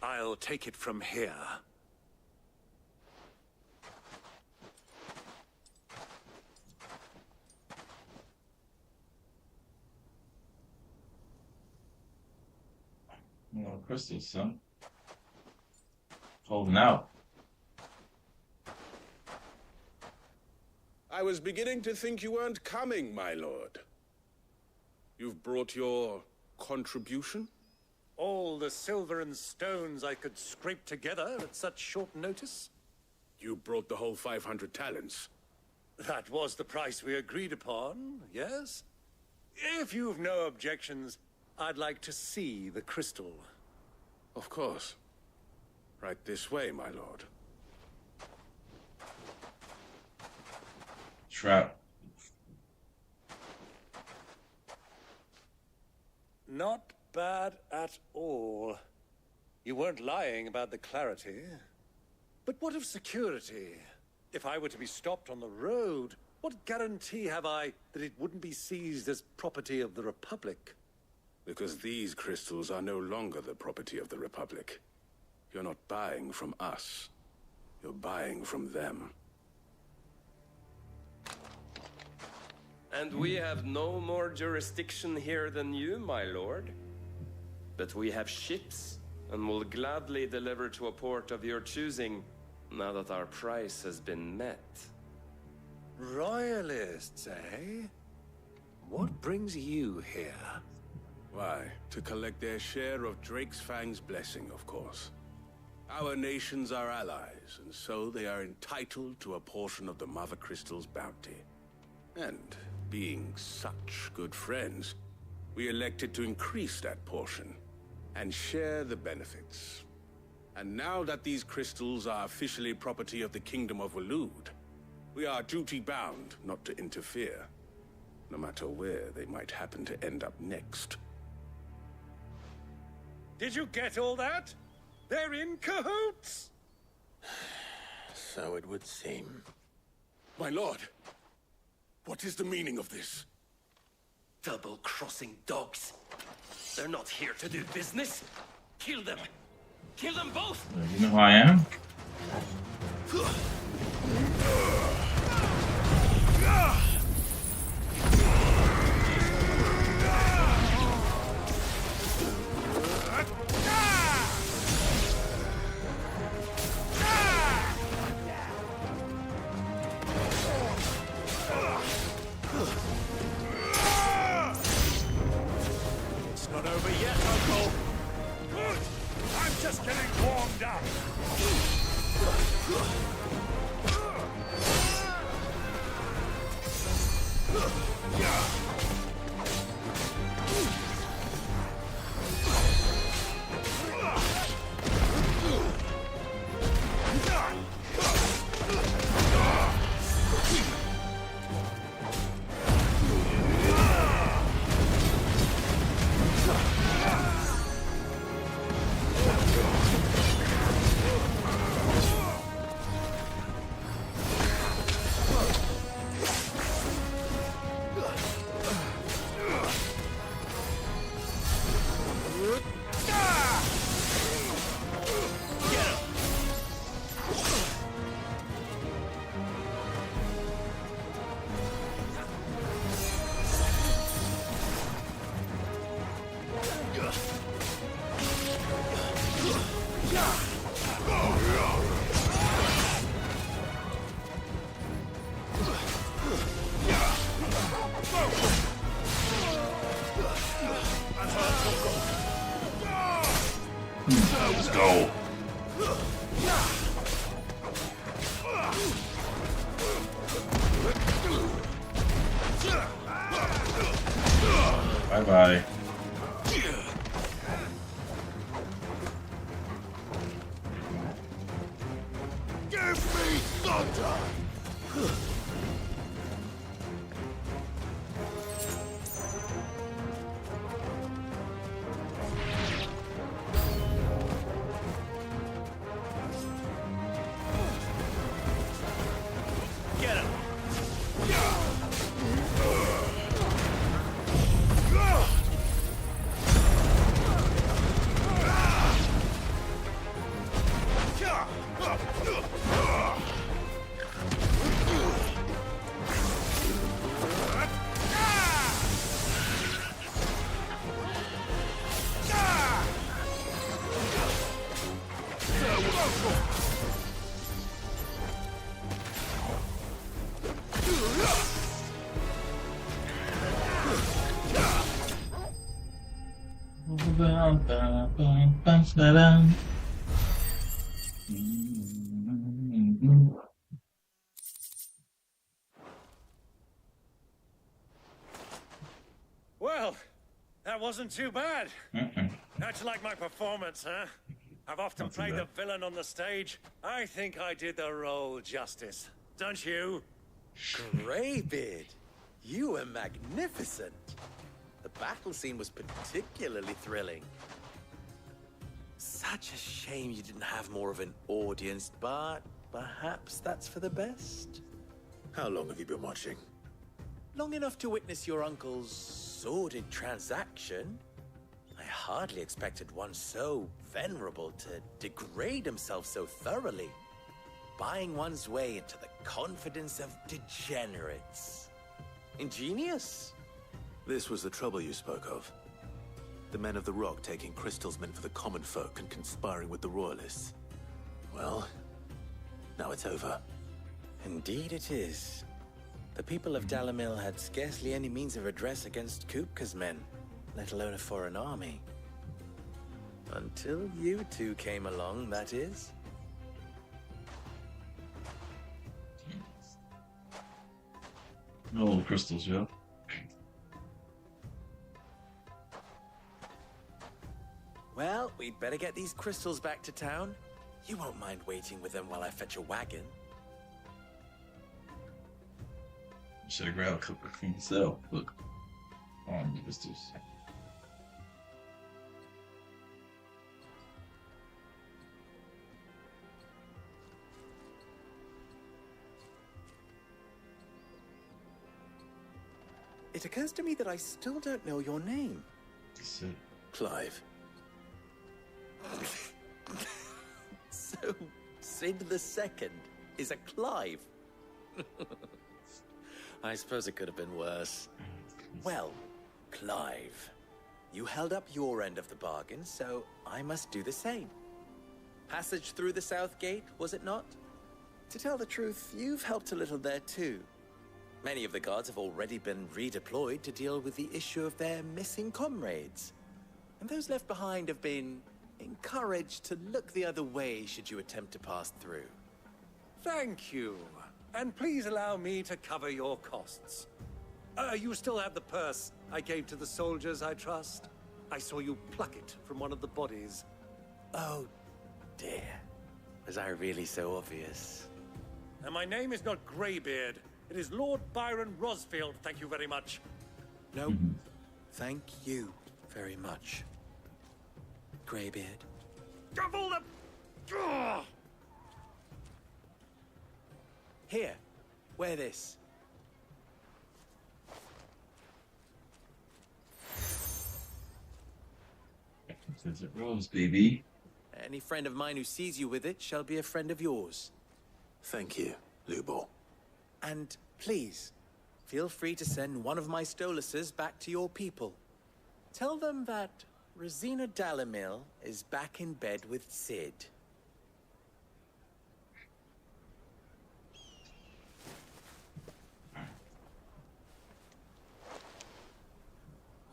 I'll take it from here. No crystals, son. Holding out. I was beginning to think you weren't coming, my lord. You've brought your contribution? All the silver and stones I could scrape together at such short notice? You brought the whole 500 talents. That was the price we agreed upon, yes? If you've no objections, I'd like to see the crystal. Of course. Right this way, my lord. Trap. Not bad at all. You weren't lying about the clarity. But what of security? If I were to be stopped on the road, what guarantee have I that it wouldn't be seized as property of the Republic? Because these crystals are no longer the property of the Republic. You're not buying from us. You're buying from them. And we have no more jurisdiction here than you, my lord. But we have ships, and will gladly deliver to a port of your choosing, now that our price has been met. Royalists, eh? What brings you here? Why, to collect their share of Drake's Fang's blessing, of course. Our nations are allies, and so they are entitled to a portion of the Mother Crystal's bounty. And, being such good friends, we elected to increase that portion, and share the benefits. And now that these crystals are officially property of the Kingdom of Waloed, we are duty-bound not to interfere, no matter where they might happen to end up next. Did you get all that? They're in cahoots! So it would seem. My lord, what is the meaning of this? Double-crossing dogs. They're not here to do business. Kill them. Kill them both. You know who I am? It's not over yet, Uncle. Good. I'm just getting warmed up. Let's go. Bye bye. Give me thunder! Get him. Well, that wasn't too bad. How'd you like my performance, huh? I've often Not too played the bad. villain on the stage. I think I did the role justice. Don't you? Greybeard, you were magnificent. The battle scene was particularly thrilling. Such a shame you didn't have more of an audience, but perhaps that's for the best. How long have you been watching? Long enough to witness your uncle's sordid transaction. I hardly expected one so venerable to degrade himself so thoroughly. Buying one's way into the confidence of degenerates. Ingenious. This was the trouble you spoke of. The men of the Rock taking crystals meant for the common folk and conspiring with the Royalists. Well, now it's over. Indeed it is. The people of Dalamil had scarcely any means of redress against Kupka's men, let alone a foreign army. Until you two came along, that is. No little crystals, yeah. Well, we'd better get these crystals back to town. You won't mind waiting with them while I fetch a wagon. Should have grabbed a couple for myself. Look. On the crystals. it occurs to me that I still don't know your name. Sid. Clive. So, Sid the Second is a Clive. I suppose it could have been worse. Well, Clive, you held up your end of the bargain, so I must do the same. Passage through the South Gate, was it not? To tell the truth, you've helped a little there too. Many of the guards have already been redeployed to deal with the issue of their missing comrades. And those left behind have been encouraged to look the other way should you attempt to pass through. Thank you. And please allow me to cover your costs. You still have the purse I gave to the soldiers, I trust? I saw you pluck it from one of the bodies. Oh, dear. Was I really so obvious? And my name is not Greybeard. It is Lord Byron Rosfield, thank you very much. No, thank you very much, Greybeard. Double the... Here, wear this. Says it rolls, baby. Any friend of mine who sees you with it shall be a friend of yours. Thank you, Lubo. And please, feel free to send one of my Stoluses back to your people. Tell them that Rosina Dalamil is back in bed with Sid.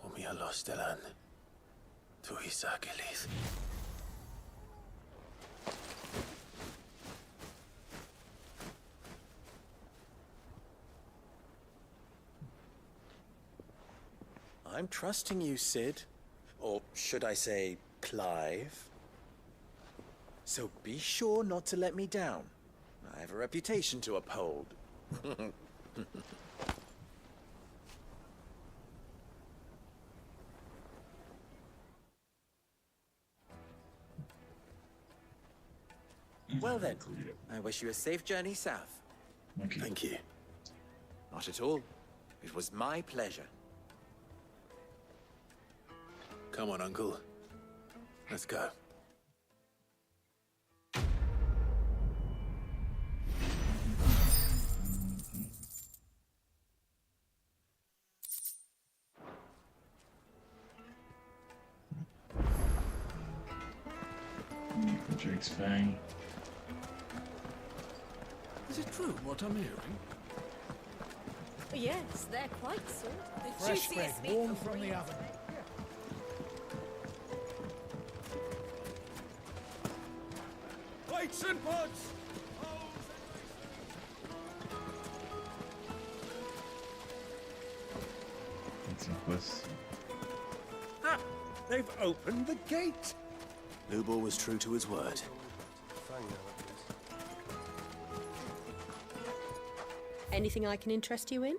Omia Lostelan. Tuisa Gelis. I'm trusting you, Sid. Or should I say, Clive? So be sure not to let me down. I have a reputation to uphold. Well then, I wish you a safe journey south. Thank you. Not at all. It was my pleasure. Come on, Uncle. Let's go. Drake's Fang. Is it true what I'm hearing? Yes, they're quite sort. The Fresh bread, juiciest meat warm from from the oven. Weights and pods! That's a quest. Ah! They've opened the gate! Lubo was true to his word. Anything I can interest you in?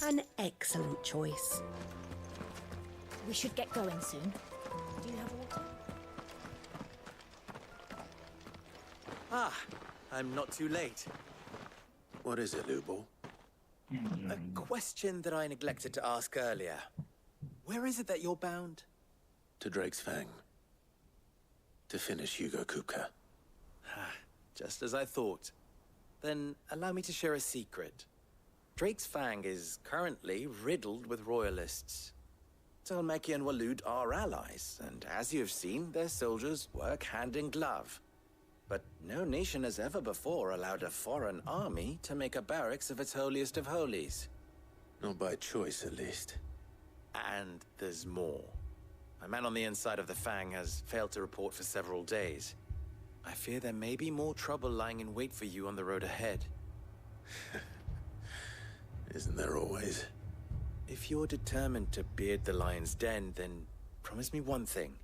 An excellent choice. We should get going soon. Do you have water? Ah, I'm not too late. What is it, Lubo? A question that I neglected to ask earlier. Where is it that you're bound? To Drake's Fang. To finish Hugo Kupka. Just as I thought. Then allow me to share a secret. Drake's Fang is currently riddled with royalists. Talmeki and Walud are allies, and as you've seen, their soldiers work hand in glove. But no nation has ever before allowed a foreign army to make a barracks of its holiest of holies. Not by choice, at least. And there's more. A man on the inside of the Fang has failed to report for several days. I fear there may be more trouble lying in wait for you on the road ahead. Isn't there always? If you're determined to beard the lion's den, then promise me one thing.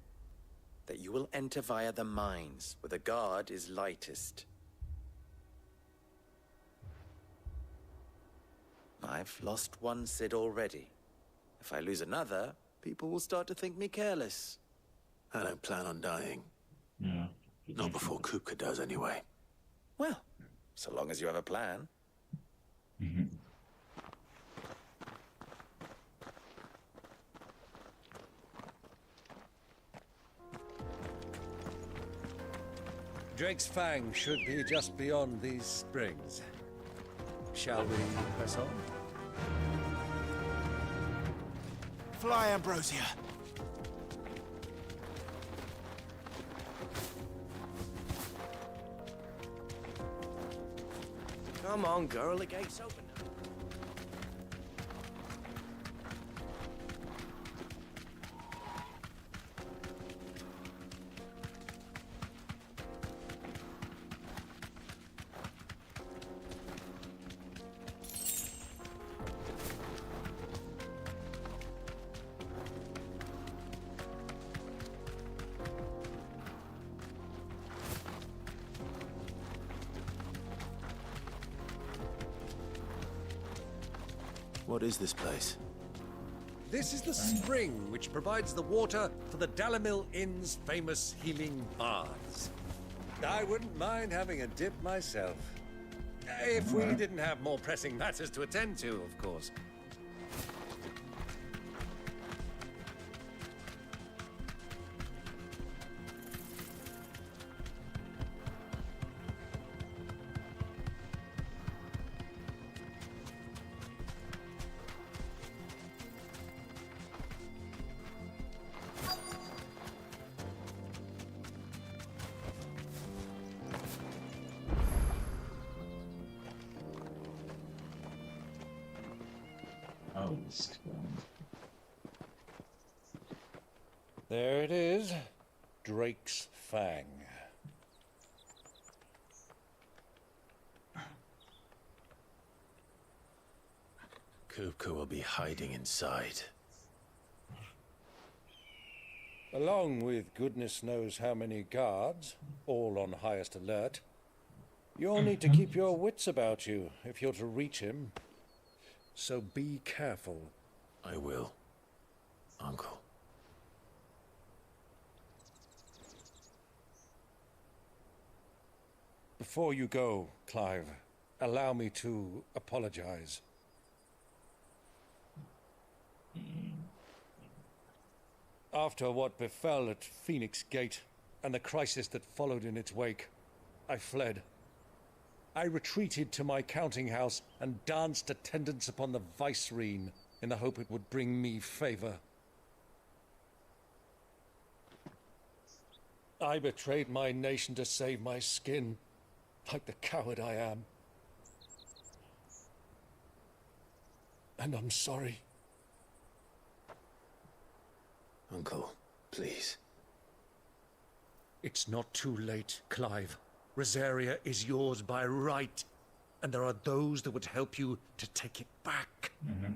that you will enter via the mines, where the guard is lightest. I've lost one Cid already. If I lose another, people will start to think me careless. I don't plan on dying. Yeah. Not before Kupka does, anyway. Well, so long as you have a plan. Mm-hmm. Drake's Fang should be just beyond these springs. Shall we press on? Fly, Ambrosia. Come on, girl, the gate's open now. What is this place? This is the spring which provides the water for the Dalimil Inn's famous healing baths. I wouldn't mind having a dip myself. If we didn't have more pressing matters to attend to, of course. Oh, There it is, Drake's Fang. Kupka will be hiding inside. Along with goodness knows how many guards, all on highest alert. You'll need to keep your wits about you if you're to reach him. So be careful. I will, Uncle. Before you go, Clive, allow me to apologize. After what befell at Phoenix Gate and the crisis that followed in its wake, I fled. I retreated to my counting house and danced attendance upon the vicereine in the hope it would bring me favor. I betrayed my nation to save my skin, like the coward I am. And I'm sorry. Uncle, please. It's not too late, Clive. Rosaria is yours by right, and there are those that would help you to take it back. Mm-hmm.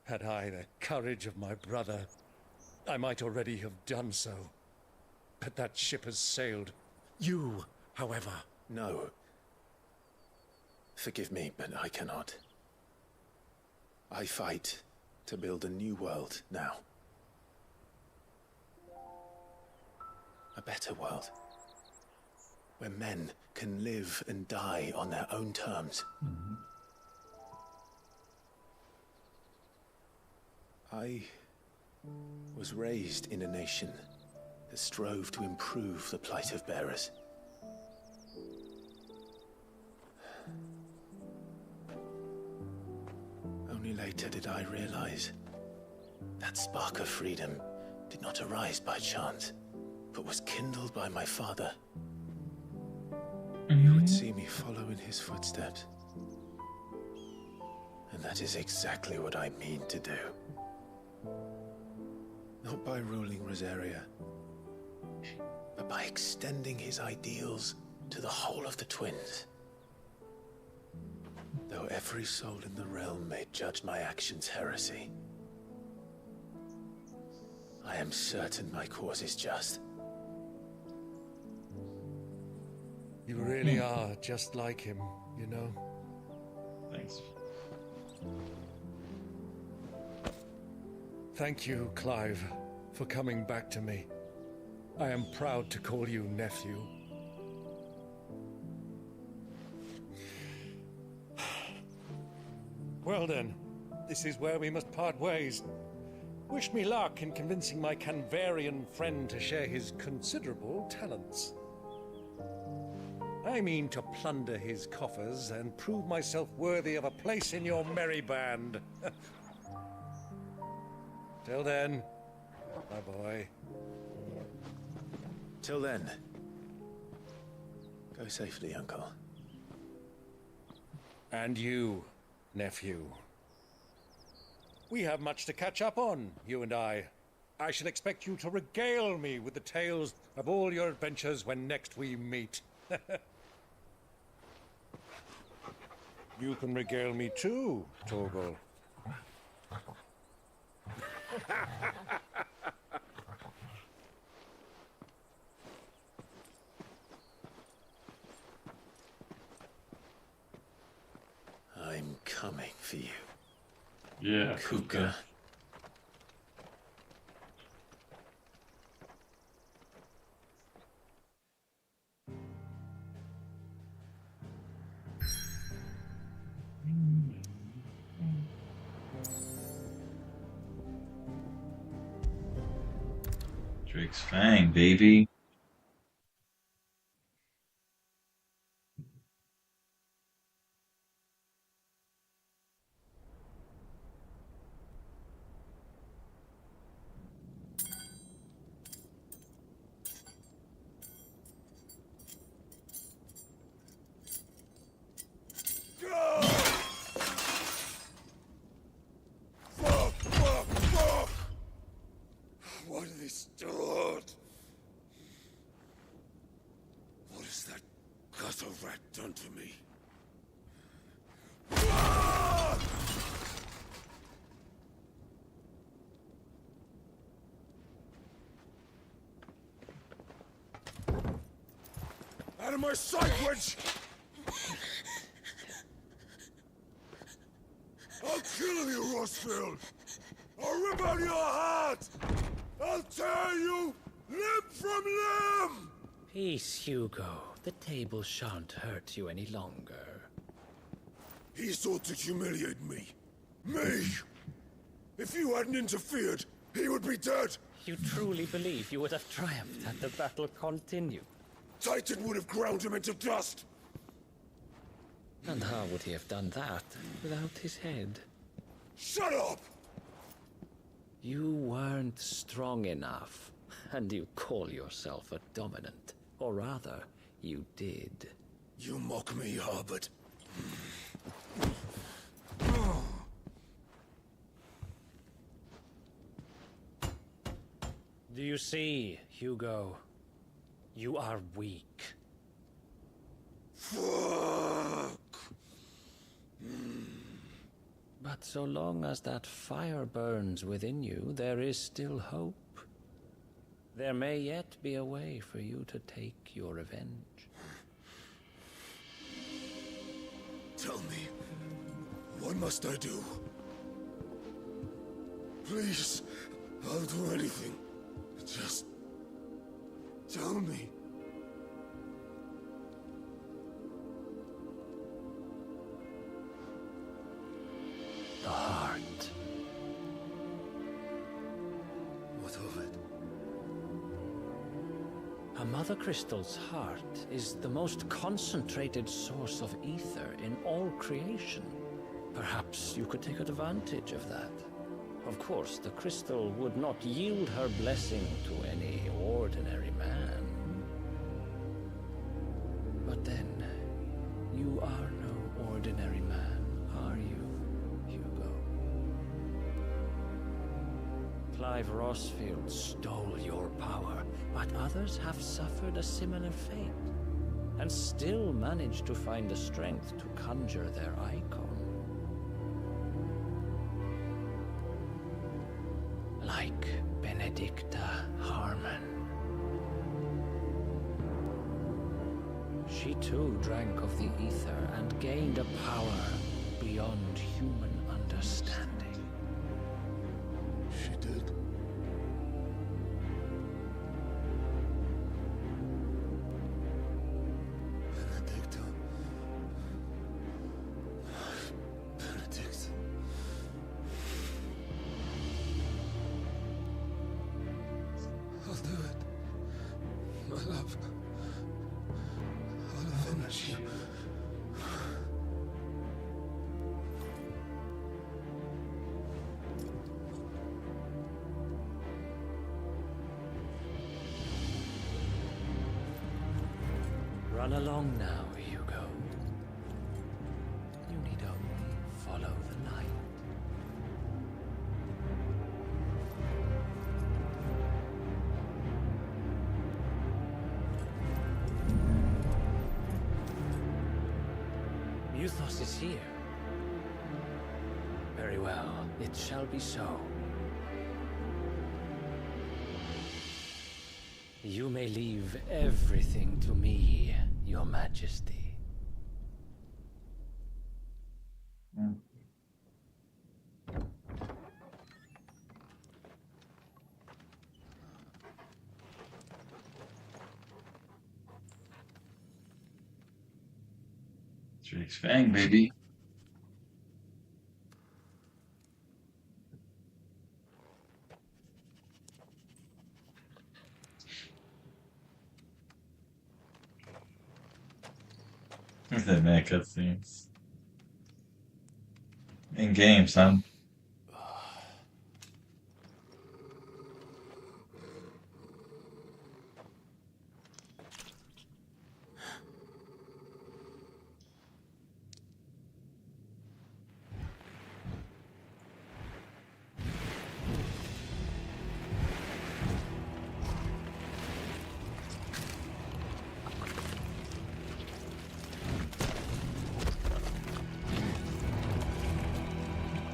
Had I the courage of my brother, I might already have done so. But that ship has sailed. You, however... No. Forgive me, but I cannot. I fight to build a new world now. A better world. Where men can live and die on their own terms. Mm-hmm. I was raised in a nation that strove to improve the plight of bearers. Only later did I realize that spark of freedom did not arise by chance, but was kindled by my father. He would see me follow in his footsteps. And that is exactly what I mean to do. Not by ruling Rosaria, but by extending his ideals to the whole of the twins. Though every soul in the realm may judge my actions heresy, I am certain my cause is just. You really are just like him, you know? Thanks. Thank you, Clive, for coming back to me. I am proud to call you nephew. Well then, this is where we must part ways. Wish me luck in convincing my Canvarian friend to share his considerable talents. I mean to plunder his coffers and prove myself worthy of a place in your merry band. Till then, my boy. Till then, go safely, Uncle. And you, nephew. We have much to catch up on, you and I. I shall expect you to regale me with the tales of all your adventures when next we meet. You can regale me too, Torgal. I'm coming for you. Yeah, Kuka. Drake's Fang, baby. Fuck! Why do they start? What has that gutter rat done to me? Out of my sight, witch! I'll kill you, Rossfield! I'll rip out your heart! I'll tear you limb from limb! Peace, Hugo. The table shan't hurt you any longer. He sought to humiliate me. Me! If you hadn't interfered, he would be dead! You truly believe you would have triumphed had the battle continued? Titan would have ground him into dust! And how would he have done that without his head? Shut up! You weren't strong enough, and you call yourself a dominant. Or rather, you did. You mock me, Harbert. Do you see, Hugo? You are weak. Fuck! But so long as that fire burns within you, there is still hope. There may yet be a way for you to take your revenge. Tell me, what must I do? Please, I'll do anything. Just tell me. The heart. What of it? A Mother Crystal's heart is the most concentrated source of ether in all creation. Perhaps you could take advantage of that. Of course, the crystal would not yield her blessing to any ordinary man. But then, you are no ordinary man, are you, Hugo? Clive Rossfield stole your power, but others have suffered a similar fate, and still managed to find the strength to conjure their icon. Like Benedicta Harmon. She too drank of the ether and gained a power beyond human understanding. She did. Benedicta. Benedict. I'll do it. My love. I'll avenge you. Run along now, Hugo. You need only follow the light. Muthos is here. Very well, it shall be so. You may leave everything to me, Your Majesty. Drake's Fang, baby. Look at that mad cutscenes. In game, son.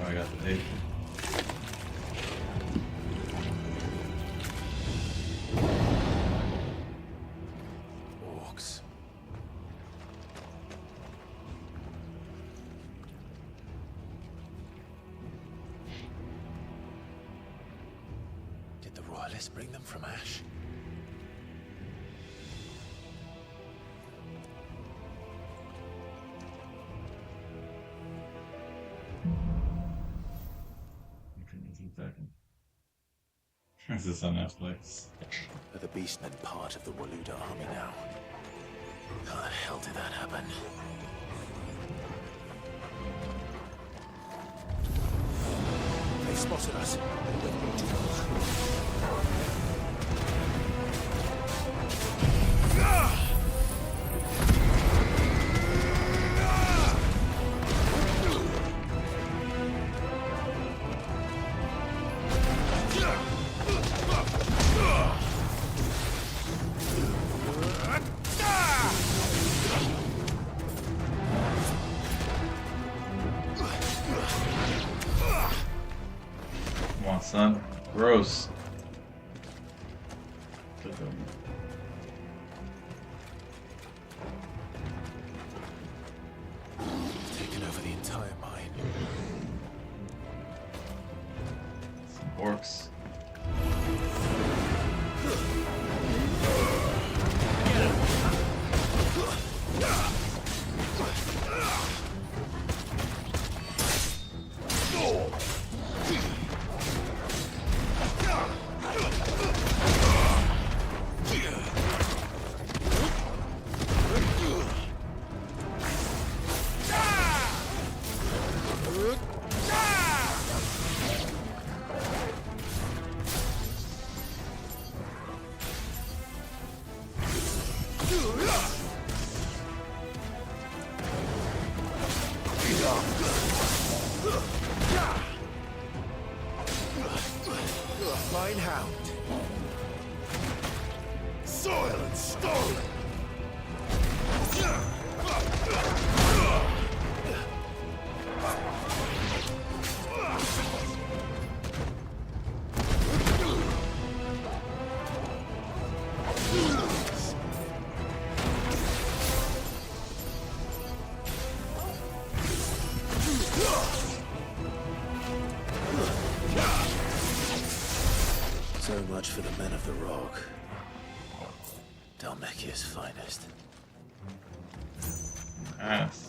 I got the tape. Orcs. Did the Royalists bring them from Ash? This is on Netflix. Are the Beastmen part of the Waluda army now? How the hell did that happen? They spotted us. Come on, son. Gross. Taken over the entire mine. Some orcs. Flying hound. Soil and stone. much for the men of the Rock. Dalmekia's finest. Yes.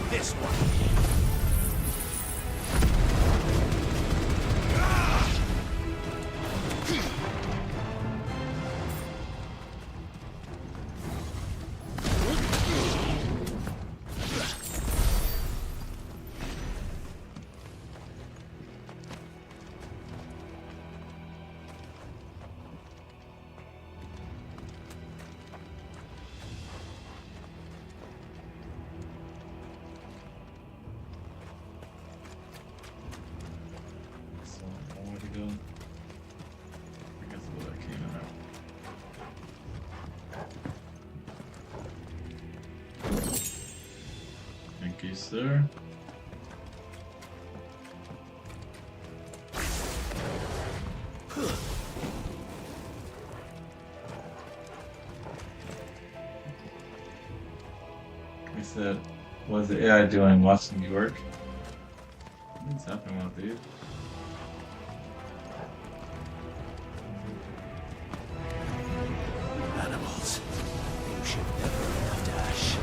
This one. So, where to go? I guess where I came out. Thank you, sir. He said, what's the AI doing watching you work? What's happening with dude? Animals. You should never have dash.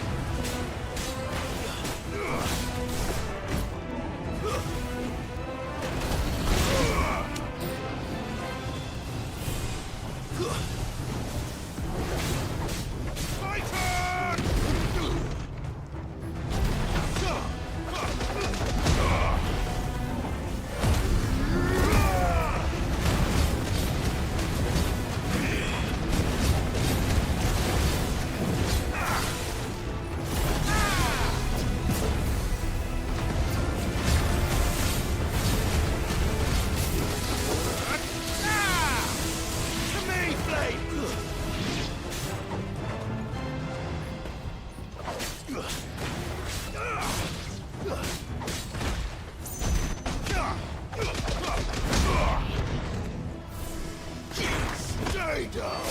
Stay down!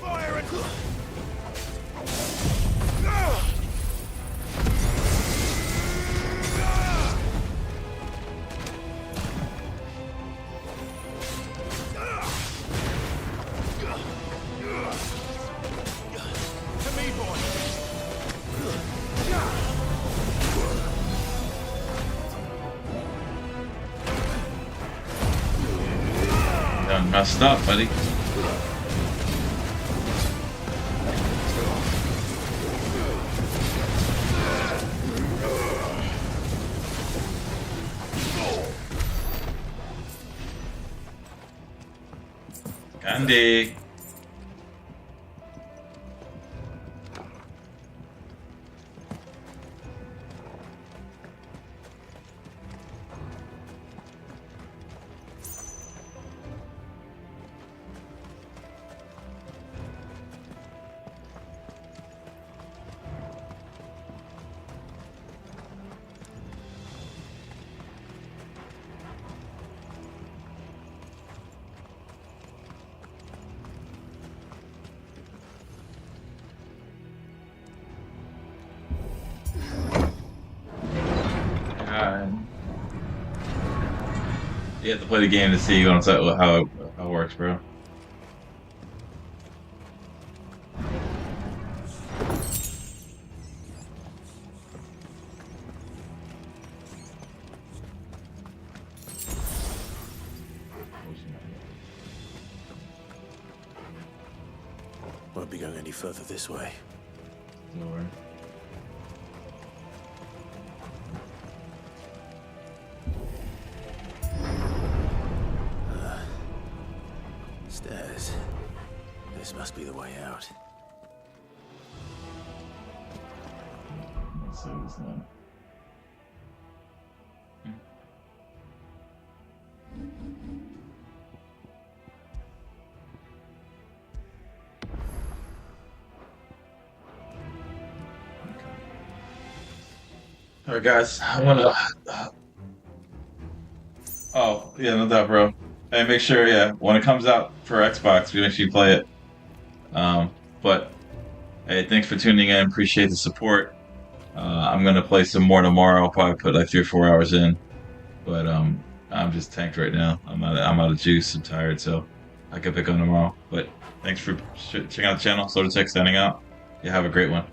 Fire and... To me, boy! Done messed up, buddy. Candy. You have to play the game to see how it works, bro. Won't be going any further this way. No worry. must be the way out. So it's not. All right, guys. I want to. Oh, yeah, no doubt, bro. Hey, make sure, yeah, when it comes out for Xbox, we make sure you play it. But hey, thanks for tuning in. Appreciate the support. I'm gonna play some more tomorrow. I'll probably put like 3 or 4 hours in. But I'm just tanked right now. I'm out of juice. I'm tired, so I could pick on tomorrow. But thanks for checking out the channel. Soda Tech signing out. You have a great one.